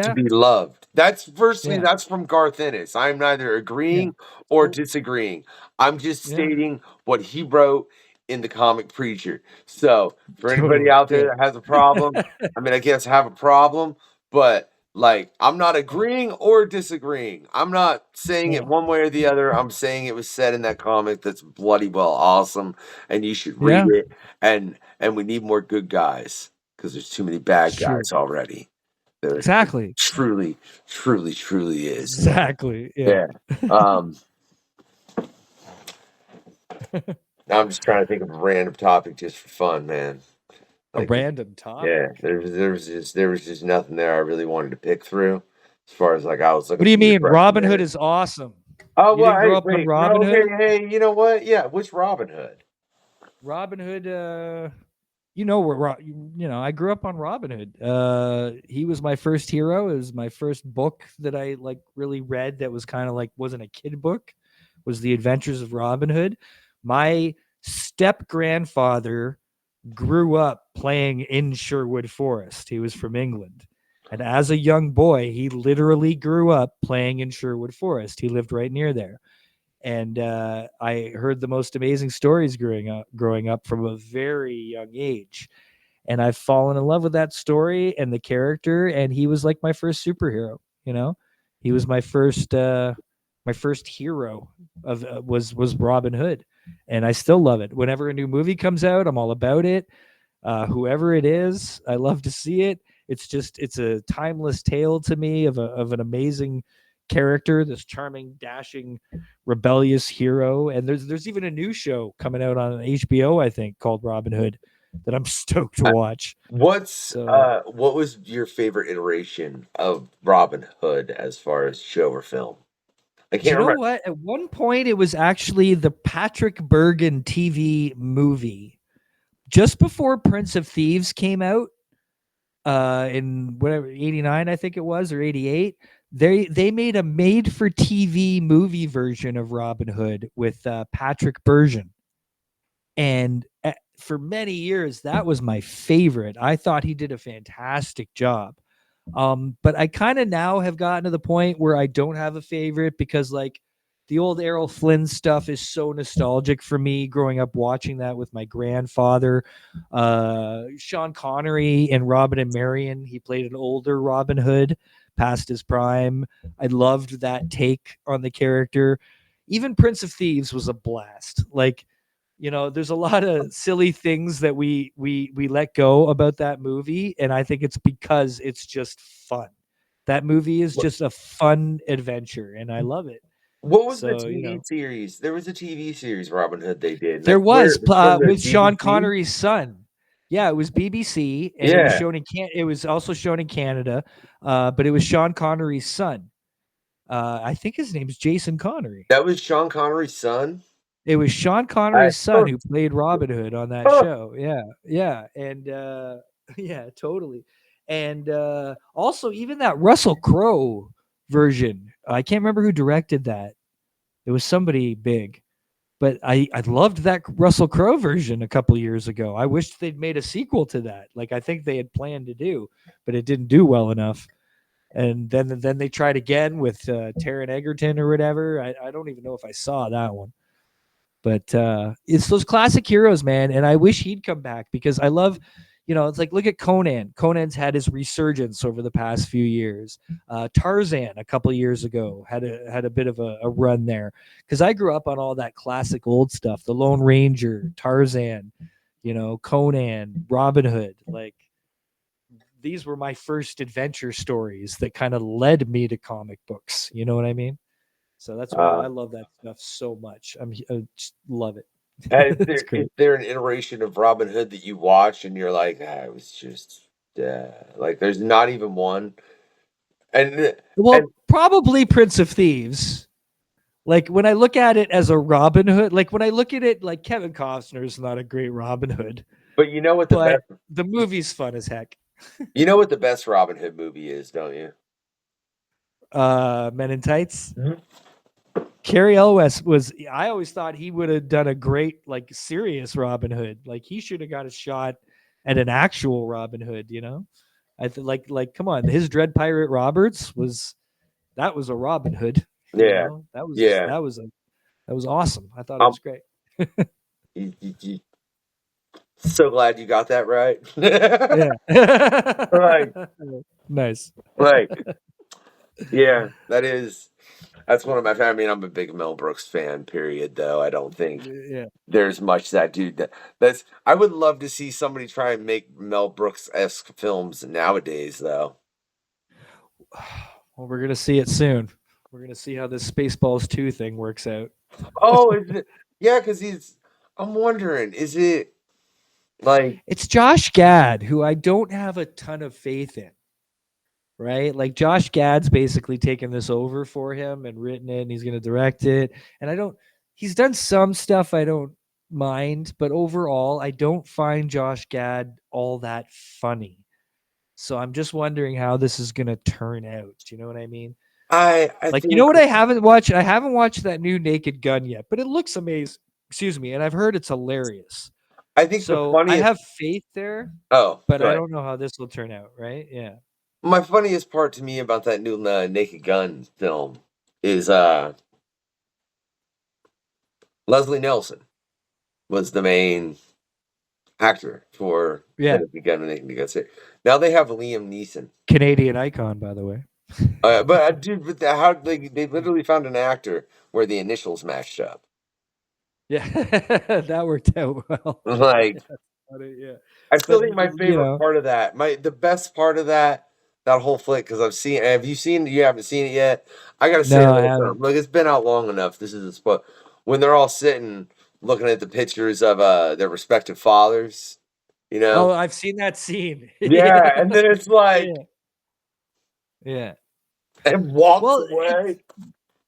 To Yeah. be loved. That's firstly, Yeah. that's from Garth Ennis. I'm neither Yeah. agreeing or disagreeing. I'm just Yeah. stating what he wrote in the comic Preacher. So for anybody Totally. out there Yeah. that has a problem, I mean, I guess have a problem, but like I'm not agreeing or disagreeing. I'm not saying it Yeah. one way or the other. I'm saying it was said in that comic that's bloody well awesome, and you should read Yeah. it. And we need more good guys because there's too many bad It's true. guys already. There Exactly. truly is. Exactly. Yeah. Yeah. Um, now I'm just trying to think of a random topic just for fun, man. A Like, random topic. yeah, there was just nothing there I really wanted to pick through. As far as like I was looking What do you for your mean? Robin Hood questionnaire. is awesome. Oh You well, didn't hey, grow up on wait, Robin no, Hood? hey, you know what? Yeah, which Robin Hood? Robin Hood, you know where you know, I grew up on Robin Hood. He was my first hero. It was my first book that I like really read that was kind of like wasn't a kid book, was The Adventures of Robin Hood. My step grandfather grew up playing in Sherwood Forest. He was from England. And as a young boy, he literally grew up playing in Sherwood Forest. He lived right near there. And I heard the most amazing stories growing up from a very young age. And I've fallen in love with that story and the character. And he was like my first superhero. You know, he was my first hero of was Robin Hood, and I still love it. Whenever a new movie comes out, I'm all about it. Whoever it is, I love to see it. It's a timeless tale to me of an amazing character, this charming, dashing, rebellious hero. And there's even a new show coming out on HBO, I think, called Robin Hood that I'm stoked to watch. What was your favorite iteration of Robin Hood as far as show or film? I You can't know remember. what? At one point, it was actually the Patrick Bergin TV movie just before Prince of Thieves came out. In whatever 89, I think it was, or 88. They made a made for TV movie version of Robin Hood with Patrick Bergin. And for many years, that was my favorite. I thought he did a fantastic job. But I kind of now have gotten to the point where I don't have a favorite because, like, the old Errol Flynn stuff is so nostalgic for me. Growing up watching that with my grandfather, Sean Connery in Robin and Marion, he played an older Robin Hood, past his prime. I loved that take on the character. Even Prince of Thieves was a blast. Like, you know, there's a lot of silly things that we let go about that movie, and I think it's because it's just fun. That movie is just a fun adventure, and I love it. What was the So, you TV know, series? There was a TV series Robin Hood they did. there was from the with Sean BBC? Connery's son. Yeah, it was BBC, and it was shown in It was also shown in Canada, but it was Sean Connery's son. I think his name is Jason Connery. That was Sean Connery's son? It was Sean Connery's son who played Robin Hood on that show. Yeah, and yeah, totally. And also, even that Russell Crowe version, I can't remember who directed that. It was somebody big, but I loved that Russell Crowe version a couple of years ago. I wish they'd made a sequel to that. Like, I think they had planned to do, but it didn't do well enough. And then they tried again with Taron Egerton or whatever. I don't even know if I saw that one. But it's those classic heroes, man. And I wish he'd come back, because I love, you know, it's like, look at Conan. Conan's had his resurgence over the past few years. Tarzan a couple of years ago had a bit of a run there, because I grew up on all that classic old stuff. The Lone Ranger, Tarzan, you know, Conan, Robin Hood. Like, these were my first adventure stories that kind of led me to comic books. You know what I mean? So that's why I love that stuff so much. I just love it. Is there an iteration of Robin Hood that you watch and you're like, it was just like, there's not even one? Probably Prince of Thieves. Like, when I look at it as a Robin Hood, like when I look at it, like, Kevin Costner is not a great Robin Hood, but you know what the movie's fun as heck. You know what the best Robin Hood movie is, don't you? Men in Tights. Mm-hmm. Cary Elwes I always thought he would have done a great, like, serious Robin Hood. Like, he should have got a shot at an actual Robin Hood, you know? Like, come on, his Dread Pirate Roberts was a Robin Hood. Yeah. You know? That was awesome. I thought it was great. So glad you got that right. Yeah. Like, nice. Like, yeah, that's one of my favorite. I mean, I'm a big Mel Brooks fan, period, though. I don't think there's much that dude I would love to see somebody try and make Mel Brooks-esque films nowadays, though. Well, we're going to see it soon. We're going to see how this Spaceballs 2 thing works out. Oh, is it? Yeah, because I'm wondering, is it like... It's Josh Gad, who I don't have a ton of faith in. Right? Like, Josh Gad's basically taken this over for him and written it, and he's going to direct it. And he's done some stuff I don't mind, but overall, I don't find Josh Gad all that funny. So I'm just wondering how this is going to turn out. Do you know what I mean? I like, think... you know what I haven't watched? I haven't watched that new Naked Gun yet, but it looks amazing. Excuse me. And I've heard it's hilarious. I think so. I have faith there. Oh, but I don't know how this will turn out. Right? Yeah. My funniest part to me about that new Naked Gun film is Leslie Nielsen was the main actor for Naked Gun and Naked Gun. Now they have Liam Neeson, Canadian icon, by the way. But dude, how they literally found an actor where the initials matched up. Yeah, that worked out well. Like, yeah, I still think my favorite part of that, the best part of that whole flick, because I've seen. Have you seen? You haven't seen it yet. I gotta say, look, it's been out long enough. This is a spot when they're all sitting looking at the pictures of their respective fathers. You know? Oh, I've seen that scene. Yeah, and then it's like, yeah, and walks away.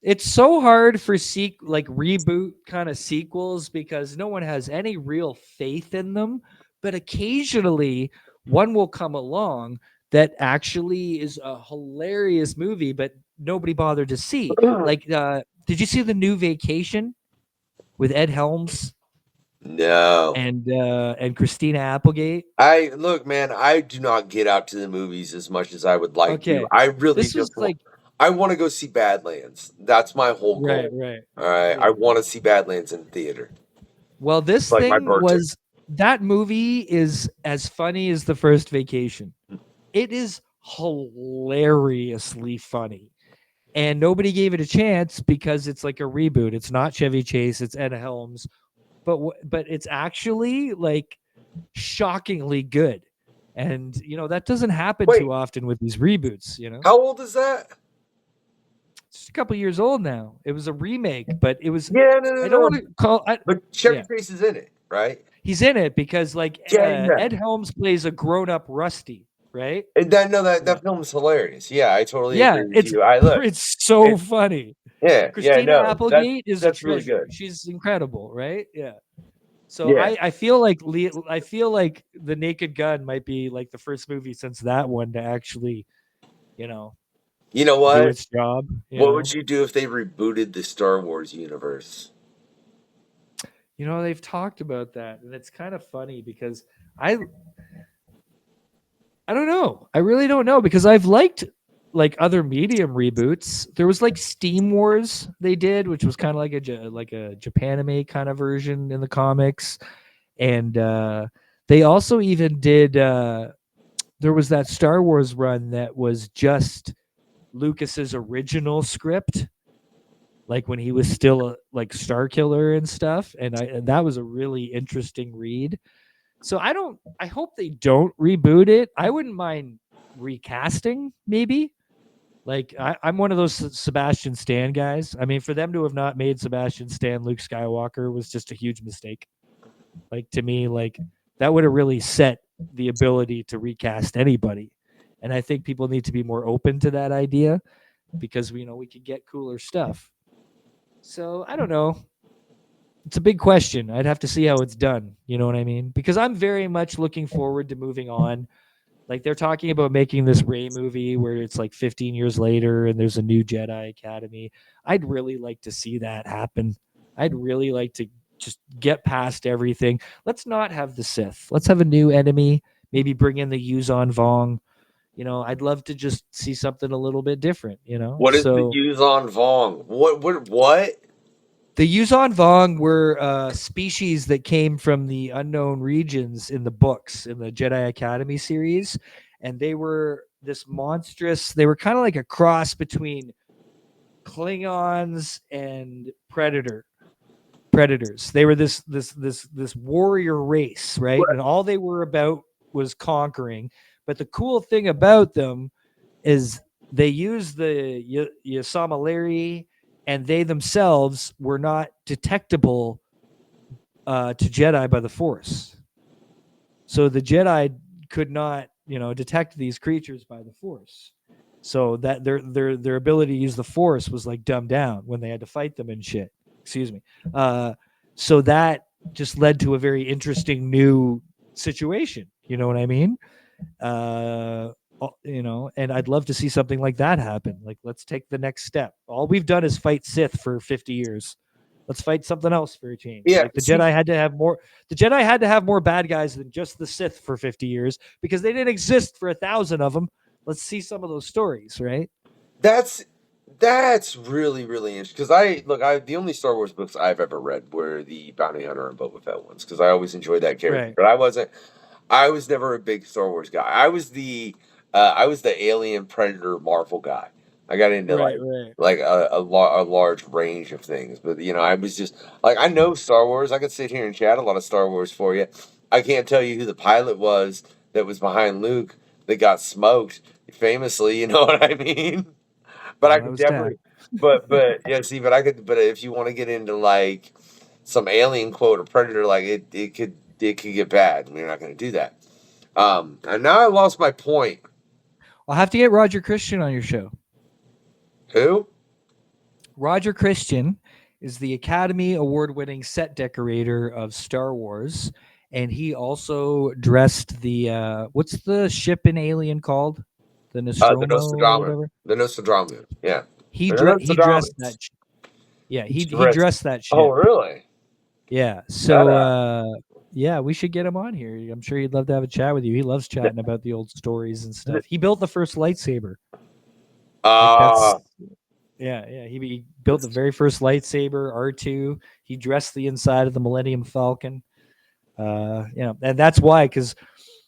It's so hard for reboot kind of sequels because no one has any real faith in them. But occasionally, one will come along that actually is a hilarious movie, but nobody bothered to see. Like, did you see the new Vacation with Ed Helms? No. And Christina Applegate? Look, man, I do not get out to the movies as much as I would like to. I really just I want to go see Badlands. That's my whole goal. Right. All right, Yeah. I want to see Badlands in theater. Well, this It's like my thing birthday. was that movie is as funny as The First Vacation. It is hilariously funny. And nobody gave it a chance because it's like a reboot. It's not Chevy Chase, it's Ed Helms. But it's actually like shockingly good. And that doesn't happen too often with these reboots, How old is that? It's just a couple years old now. It was a remake, but it was No. I don't want to call but Chevy Chase is in it, right? He's in it because Yeah. Ed Helms plays a grown-up Rusty, right? And that film is hilarious. Yeah, I totally agree with you. It's so funny. Yeah, Christina Applegate is a that's really treasure. good. She's incredible, right? Yeah. So Yeah. I feel like The Naked Gun might be like the first movie since that one to actually, You know what? do its job. What would you do if they rebooted the Star Wars universe? They've talked about that, and it's kind of funny because I don't know. I really don't know because I've liked like other medium reboots. There was like Steam Wars they did, which was kind of like a Japanime kind of version in the comics, and they also even did. There was that Star Wars run that was just Lucas's original script, like when he was still like Star Killer and stuff, and that was a really interesting read. So I hope they don't reboot it. I wouldn't mind recasting, maybe. Like I'm one of those Sebastian Stan guys. I mean, for them to have not made Sebastian Stan Luke Skywalker was just a huge mistake. Like to me, like that would have really set the ability to recast anybody. And I think people need to be more open to that idea because we could get cooler stuff. So I don't know. It's a big question. I'd have to see how it's done. You know what I mean? Because I'm very much looking forward to moving on. Like they're talking about making this Rey movie where it's like 15 years later and there's a new Jedi Academy. I'd really like to see that happen. I'd really like to just get past everything. Let's not have the Sith. Let's have a new enemy. Maybe bring in the Yuzon Vong. I'd love to just see something a little bit different. What is the Yuzon Vong? What? The Yuzon Vong were a species that came from the unknown regions in the books in the Jedi Academy series, and they were this monstrous. They were kind of like a cross between Klingons and predators. They were this warrior race, right? And all they were about was conquering. But the cool thing about them is they used the Yasamaleri, and they themselves were not detectable to Jedi by the Force. So the Jedi could not, detect these creatures by the Force. So that their ability to use the Force was like dumbed down when they had to fight them and shit. Excuse me. So that just led to a very interesting new situation. You know what I mean? And I'd love to see something like that happen. Like, let's take the next step. All we've done is fight Sith for 50 years. Let's fight something else for a change. Yeah, like the Jedi had to have more. The Jedi had to have more bad guys than just the Sith for 50 years because they didn't exist for 1,000 of them. Let's see some of those stories, right? That's really, really interesting. Because the only Star Wars books I've ever read were the Bounty Hunter and Boba Fett ones because I always enjoyed that character. Right. But I was never a big Star Wars guy. I was the Alien Predator Marvel guy. I got into like a large range of things, but I was just like, I know Star Wars. I could sit here and chat a lot of Star Wars for you. I can't tell you who the pilot was that was behind Luke that got smoked famously. You know what I mean? But I could definitely, but if you want to get into like some alien quote or Predator, like it could get bad. We're not going to do that. And now I lost my point. I'll have to get Roger Christian on your show. Who? Roger Christian is the Academy Award-winning set decorator of Star Wars, and he also dressed the what's the ship in Alien called? The Nostromo. The Nostradamus. Yeah. He dressed that. Yeah, he dressed that ship. Oh, really? Yeah. So yeah, we should get him on here. I'm sure he'd love to have a chat with you. He loves chatting about the old stories and stuff. He built the first lightsaber. Yeah. He built the very first lightsaber, R2. He dressed the inside of the Millennium Falcon. And that's why, because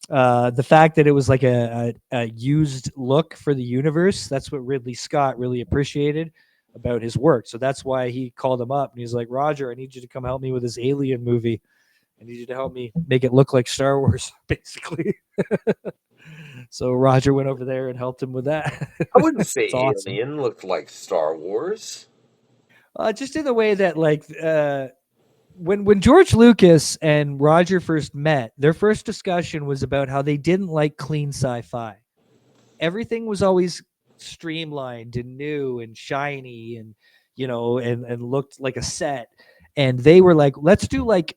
the fact that it was like a used look for the universe, that's what Ridley Scott really appreciated about his work. So that's why he called him up and he's like, Roger, I need you to come help me with this Alien movie. I need you to help me make it look like Star Wars, basically. So Roger went over there and helped him with that. I wouldn't say It's awesome. Alien looked like Star Wars. Just in the way that, like, when George Lucas and Roger first met, their first discussion was about how they didn't like clean sci-fi. Everything was always streamlined and new and shiny and, and looked like a set. And they were like, let's do like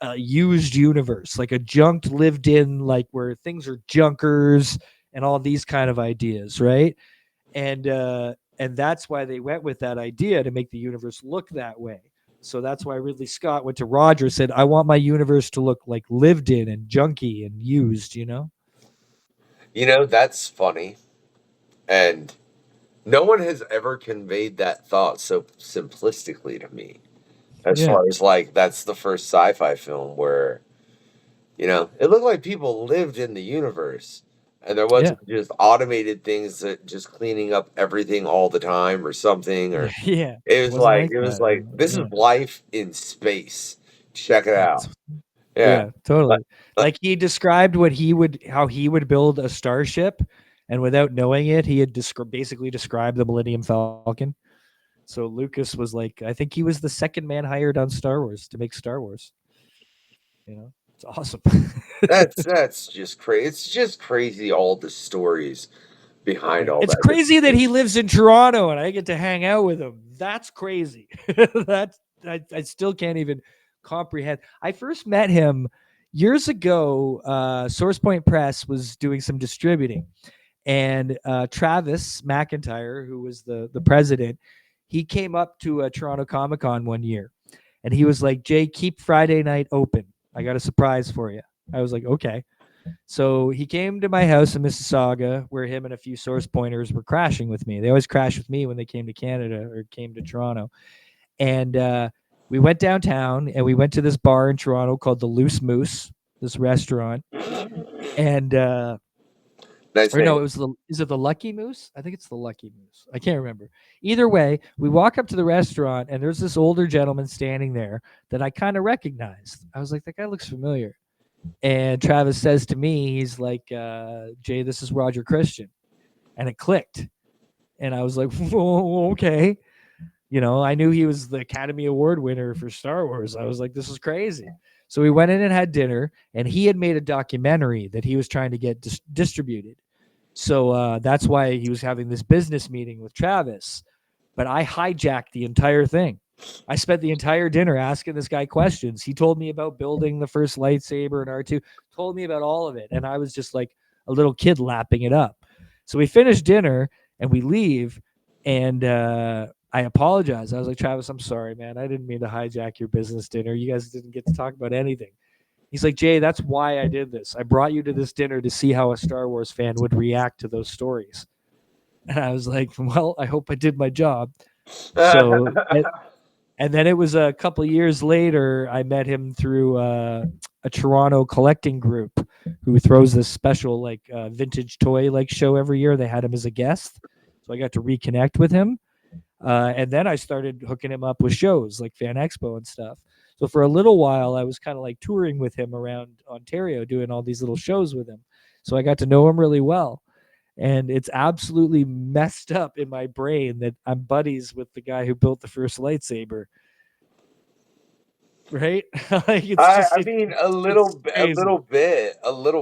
a used universe, like a junked lived in, like where things are junkers and all these kind of ideas. Right. And that's why they went with that idea, to make the universe look that way. So that's why Ridley Scott went to Roger, said, I want my universe to look like lived in and junky and used, That's funny. And no one has ever conveyed that thought so simplistically to me. As far as, like, that's the first sci-fi film where, it looked like people lived in the universe. And there wasn't just automated things that just cleaning up everything all the time or something. Or Yeah. it was like this is life in space. Check it out. Yeah, totally. Like he described how he would build a starship, and without knowing it, he had basically described the Millennium Falcon. So Lucas was like, I think he was the second man hired on Star Wars to make Star Wars. It's awesome. That's just crazy. It's just crazy, all the stories behind all that. It's crazy that he lives in Toronto and I get to hang out with him. That's crazy. I still can't even comprehend. I first met him years ago. SourcePoint Press was doing some distributing, and Travis McIntyre, who was the president, he came up to Toronto Comic Con one year, and he was like, Jay, keep Friday night open. I got a surprise for you. I was like, okay. So he came to my house in Mississauga, where him and a few source pointers were crashing with me. They always crash with me when they came to Canada or came to Toronto. And we went downtown and we went to this bar in Toronto called the Loose Moose, this restaurant. And is it the Lucky Moose? I think it's the Lucky Moose. I can't remember. Either way, we walk up to the restaurant and there's this older gentleman standing there that I kind of recognized. I was like, that guy looks familiar. And Travis says to me, he's like, Jay, this is Roger Christian. And it clicked. And I was like, whoa, okay. I knew he was the Academy Award winner for Star Wars. I was like, this is crazy. So we went in and had dinner, and he had made a documentary that he was trying to get distributed. So that's why he was having this business meeting with Travis. But I hijacked the entire thing. I spent the entire dinner asking this guy questions. He told me about building the first lightsaber and R2, told me about all of it. And I was just like a little kid lapping it up. So we finished dinner and we leave. And I apologize. I was like, Travis, I'm sorry, man. I didn't mean to hijack your business dinner. You guys didn't get to talk about anything. He's like, Jay, that's why I did this. I brought you to this dinner to see how a Star Wars fan would react to those stories. And I was like, well, I hope I did my job. So, and then it was a couple of years later, I met him through a Toronto collecting group who throws this special vintage toy show every year. They had him as a guest. So I got to reconnect with him. And then I started hooking him up with shows like Fan Expo and stuff. So for a little while, I was kind of touring with him around Ontario, doing all these little shows with him. So I got to know him really well. And it's absolutely messed up in my brain that I'm buddies with the guy who built the first lightsaber. Right? A little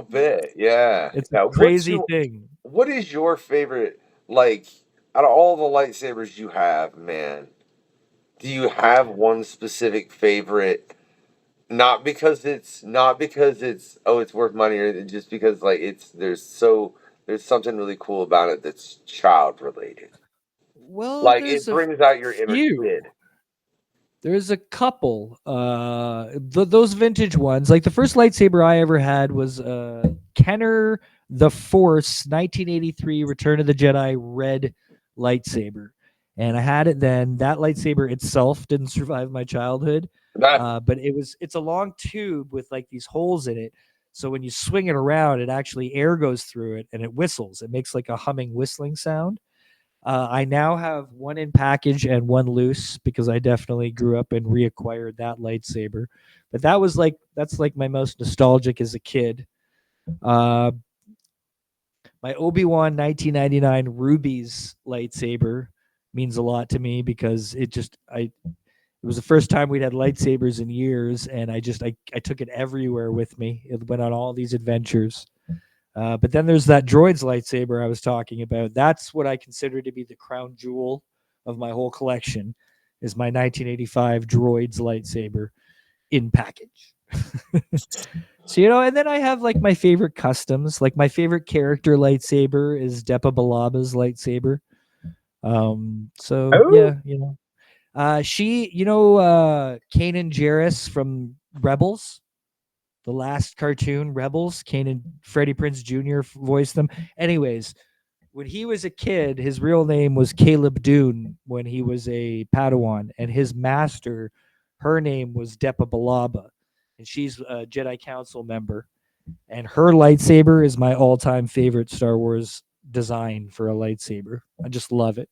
bit. Yeah. It's a crazy thing. What is your favorite, out of all the lightsabers you have, man, do you have one specific favorite? Not because it's it's worth money, or just because there's something really cool about it that's child related. Well, it brings out your inner kid. There's a couple. Those vintage ones, like the first lightsaber I ever had was Kenner the Force 1983 Return of the Jedi red lightsaber. and I had it then. That lightsaber itself didn't survive my childhood, but it's a long tube with like these holes in it. So when you swing it around, it actually air goes through it and it whistles. It makes like a humming whistling sound. I now have one in package and one loose because I definitely grew up and reacquired that lightsaber. But that's like my most nostalgic as a kid. My Obi-Wan 1999 Ruby's lightsaber means a lot to me because it was the first time we'd had lightsabers in years, and I took it everywhere with me. It went on all these adventures. But then there's that droid's lightsaber I was talking about. That's what I consider to be the crown jewel of my whole collection, is my 1985 droid's lightsaber in package. So, and then I have like my favorite customs. Like my favorite character lightsaber is Depa Biloba's lightsaber. She, Kanan Jarrus from Rebels, the last cartoon Rebels, Kanan, Freddie Prinze Jr. voiced them. Anyways, when he was a kid, his real name was Caleb Dune when he was a Padawan, and his master, her name was Depa Biloba, and she's a Jedi Council member, and her lightsaber is my all-time favorite Star Wars design for a lightsaber. I just love it.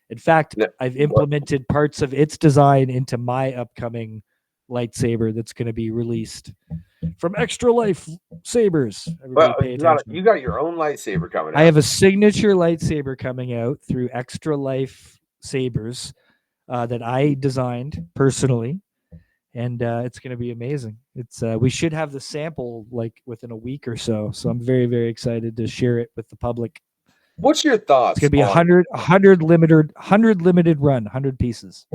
In fact, I've implemented parts of its design into my upcoming lightsaber that's going to be released from Extra Life Sabers. Well, you got your own lightsaber coming out. I have a signature lightsaber coming out through Extra Life Sabers that I designed personally, and it's going to be amazing. It's we should have the sample like within a week or so. So I'm very, very excited to share it with the public. What's your thoughts? It's gonna be 100 limited run, 100 pieces.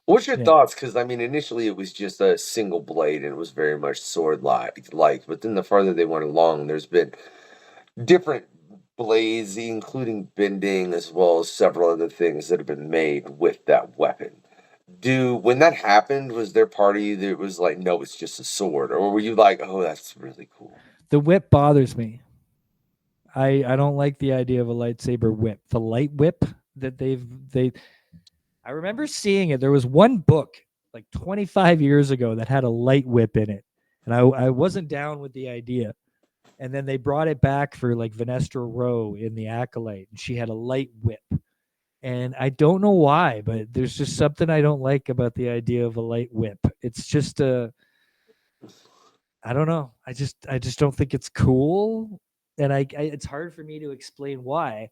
What's your thoughts? Because I mean, initially it was just a single blade and it was very much sword like. But then the farther they went along, there's been different blades, including bending, as well as several other things that have been made with that weapon. When that happened, was there part of you that was like, no, it's just a sword, or were you like, oh, that's really cool? The whip bothers me. I don't like the idea of a lightsaber whip. The light whip that I remember seeing it. There was one book like 25 years ago that had a light whip in it, and I wasn't down with the idea. And then they brought it back for like Vanestra Rowe in The Acolyte, and she had a light whip. And I don't know why, but there's just something I don't like about the idea of a light whip. It's just I don't know. I just don't think it's cool. And it's hard for me to explain why,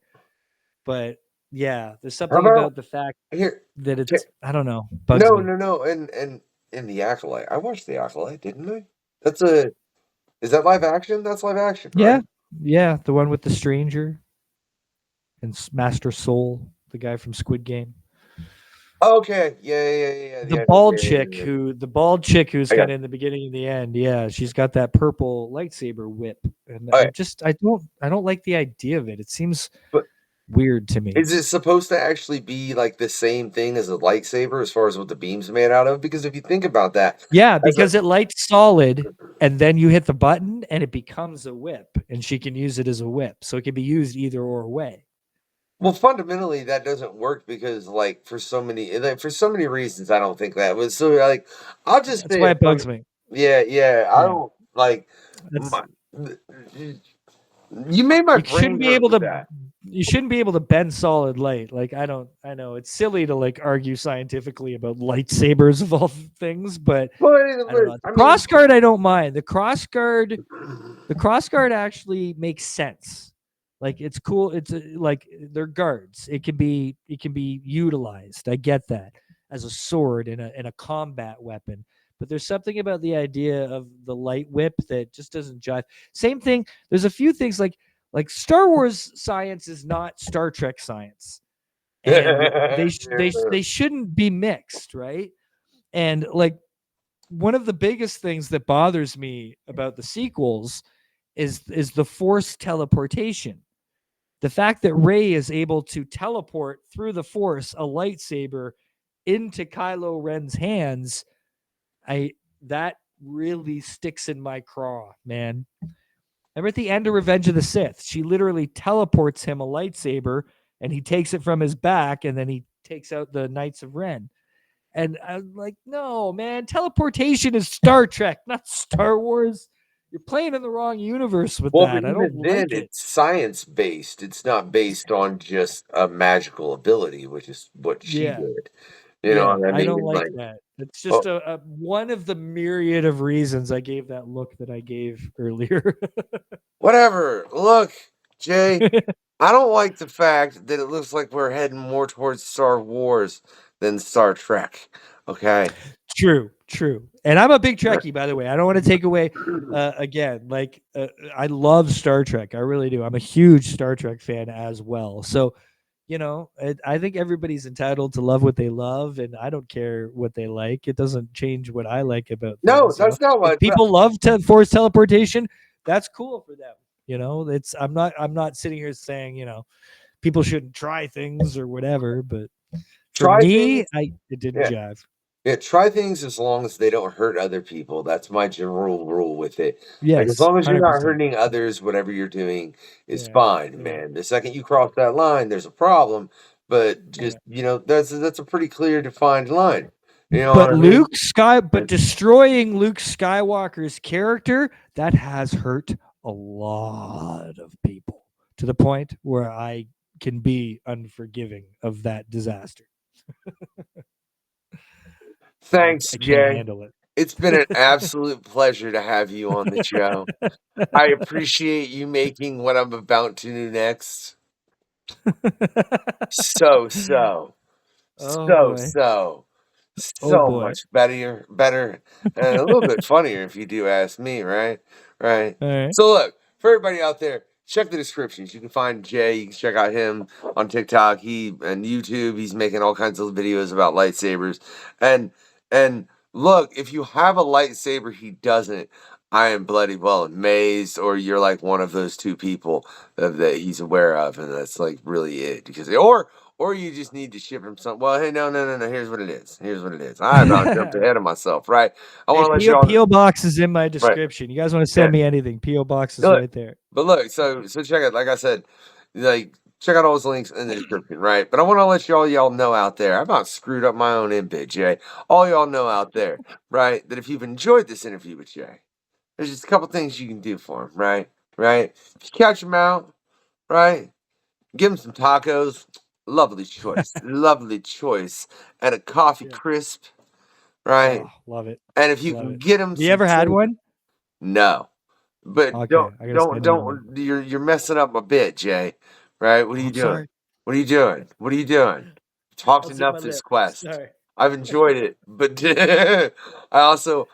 but yeah, there's something about the fact that it's I don't know. No. And in The Acolyte, I watched The Acolyte, didn't I? Is that live action? That's live action, right? Yeah, the one with the stranger and Master Soul, the guy from Squid Game. Okay, yeah. The bald chick who's kind of in the beginning and the end. Yeah, she's got that purple lightsaber whip, and I don't like the idea of it. It seems weird to me. Is it supposed to actually be like the same thing as a lightsaber as far as what the beam's made out of? Because if you think about that, because it lights solid, and then you hit the button, and it becomes a whip, and she can use it as a whip, so it can be used either or way. Well, fundamentally, that doesn't work because, like, for so many reasons, I don't think that was so. Like, I'll just that's why it bugs me. Yeah. I don't like. You made my brain hurt. You shouldn't be able to bend solid light. Like I know it's silly to like argue scientifically about lightsabers of all things, but crossguard I don't mind. The crossguard actually makes sense. Like it's cool. It's like they're guards. It can be utilized. I get that as a sword and a combat weapon. But there's something about the idea of the light whip that just doesn't jive. Same thing. There's a few things like Star Wars science is not Star Trek science, and they shouldn't be mixed, right? And like one of the biggest things that bothers me about the sequels is the Force teleportation. The fact that Rey is able to teleport through the Force a lightsaber into Kylo Ren's hands, that really sticks in my craw, man. Remember at the end of Revenge of the Sith, she literally teleports him a lightsaber and he takes it from his back, and then he takes out the Knights of Ren. And I'm like, no, man, teleportation is Star Trek, not Star Wars. You're playing in the wrong universe with Well, that. but I don't even then, like it. it's science based. It's not based on just a magical ability, which is what she Yeah. did. You know Yeah, what I mean? don't like that. It's just a one of the myriad of reasons I gave that look that I gave earlier. Whatever. Look, Jay, I don't like the fact that it looks like we're heading more towards Star Wars than Star Trek. Okay. True. And I'm a big Trekkie, by the way. I don't want to take away again. Like I love Star Trek. I really do. I'm a huge Star Trek fan as well. So, I think everybody's entitled to love what they love, and I don't care what they like. It doesn't change what I like about things. No, that's not what if people love to force teleportation, that's cool for them. It's I'm not sitting here saying, people shouldn't try things or whatever, but for Try me, things. it didn't jive. Yeah, try things as long as they don't hurt other people. That's my general rule with it. Like, as Yes, long as you're not 100%. hurting others, whatever you're doing is Yeah, fine, yeah. man. The second you cross that line, there's a problem. But just that's a pretty clear defined line. You know what I mean? But destroying Luke Skywalker's character, that has hurt a lot of people to the point where I can be unforgiving of that disaster. Thanks, I can't Jay. handle it. It's been an absolute pleasure to have you on the show. I appreciate you making what I'm about to do next so much better, and a little bit funnier if you do ask me, right? All right. So look, for everybody out there, check the descriptions. You can find Jay. You can check out him on TikTok. And YouTube. He's making all kinds of videos about lightsabers. And look, if you have a lightsaber, he doesn't. I am bloody well amazed, or you're like one of those two people that he's aware of, and that's like really it. Or you just need to ship him some. Well, hey, no. Here's what it is. I about jumped ahead of myself, right? I want to let y'all. P.O. Box is in my description. You guys want to send me anything? P.O. Box is right there. But look, so check it. Like I said, check out all those links in the description, right? But I want to let y'all know out there. I about screwed up my own inbit, Jay. All y'all know out there, right? That if you've enjoyed this interview with Jay, there's just a couple things you can do for him, right? If you catch him out, right? Give him some tacos. Lovely choice. And a coffee crisp, right? Oh, love it. And if you can get him, you ever had one? No, but Okay, don't. You're messing up my bit, Jay. Right? What are you doing? Sorry. What are you doing? Talked enough this quest. Sorry. I've enjoyed it, but I also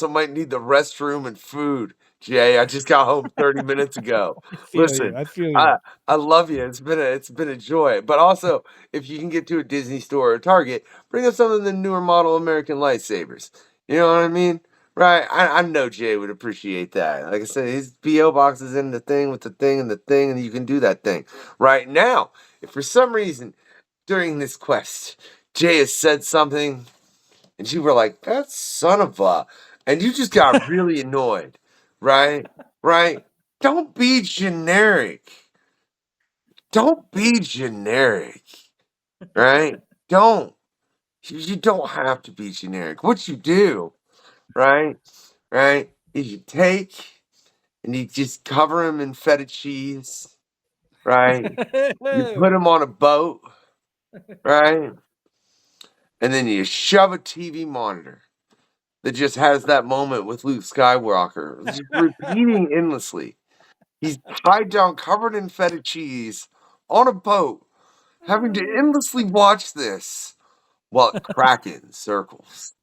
might need the restroom and food. Jay, I just got home 30 minutes ago. Listen, I feel you. I love you. It's been a joy. But also, if you can get to a Disney store or Target, bring up some of the newer model American lightsabers. You know what I mean? Right? I know Jay would appreciate that. Like I said, his P.O. box is in the thing with the thing, and you can do that thing. Right now, if for some reason during this quest, Jay has said something, and you were like, that son of a, and you just got really annoyed, right? Don't be generic. Right? Don't. You don't have to be generic. What you do, right, is you take and you just cover him in feta cheese, right? You put him on a boat, right? And then you shove a TV monitor that just has that moment with Luke Skywalker, just repeating endlessly. He's tied down, covered in feta cheese, on a boat, having to endlessly watch this while it cracking circles.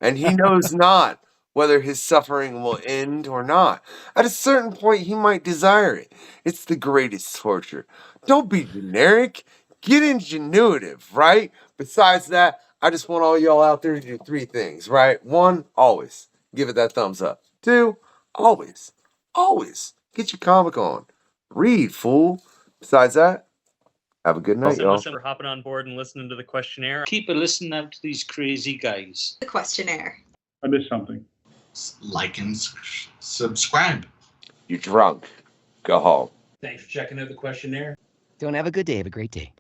And he knows not whether his suffering will end or not. At a certain point, he might desire it. It's the greatest torture. Don't be generic. Get ingenuitive, right? Besides that, I just want all y'all out there to do 3 things, right? 1, always give it that thumbs up. 2, always get your comic on. Read, fool. Besides that, have a good night, y'all. For hopping on board and listening to the questionnaire. Keep listening out to these crazy guys. The questionnaire. I missed something. Like and subscribe. You're drunk. Go home. Thanks for checking out the questionnaire. Don't have a good day. Have a great day.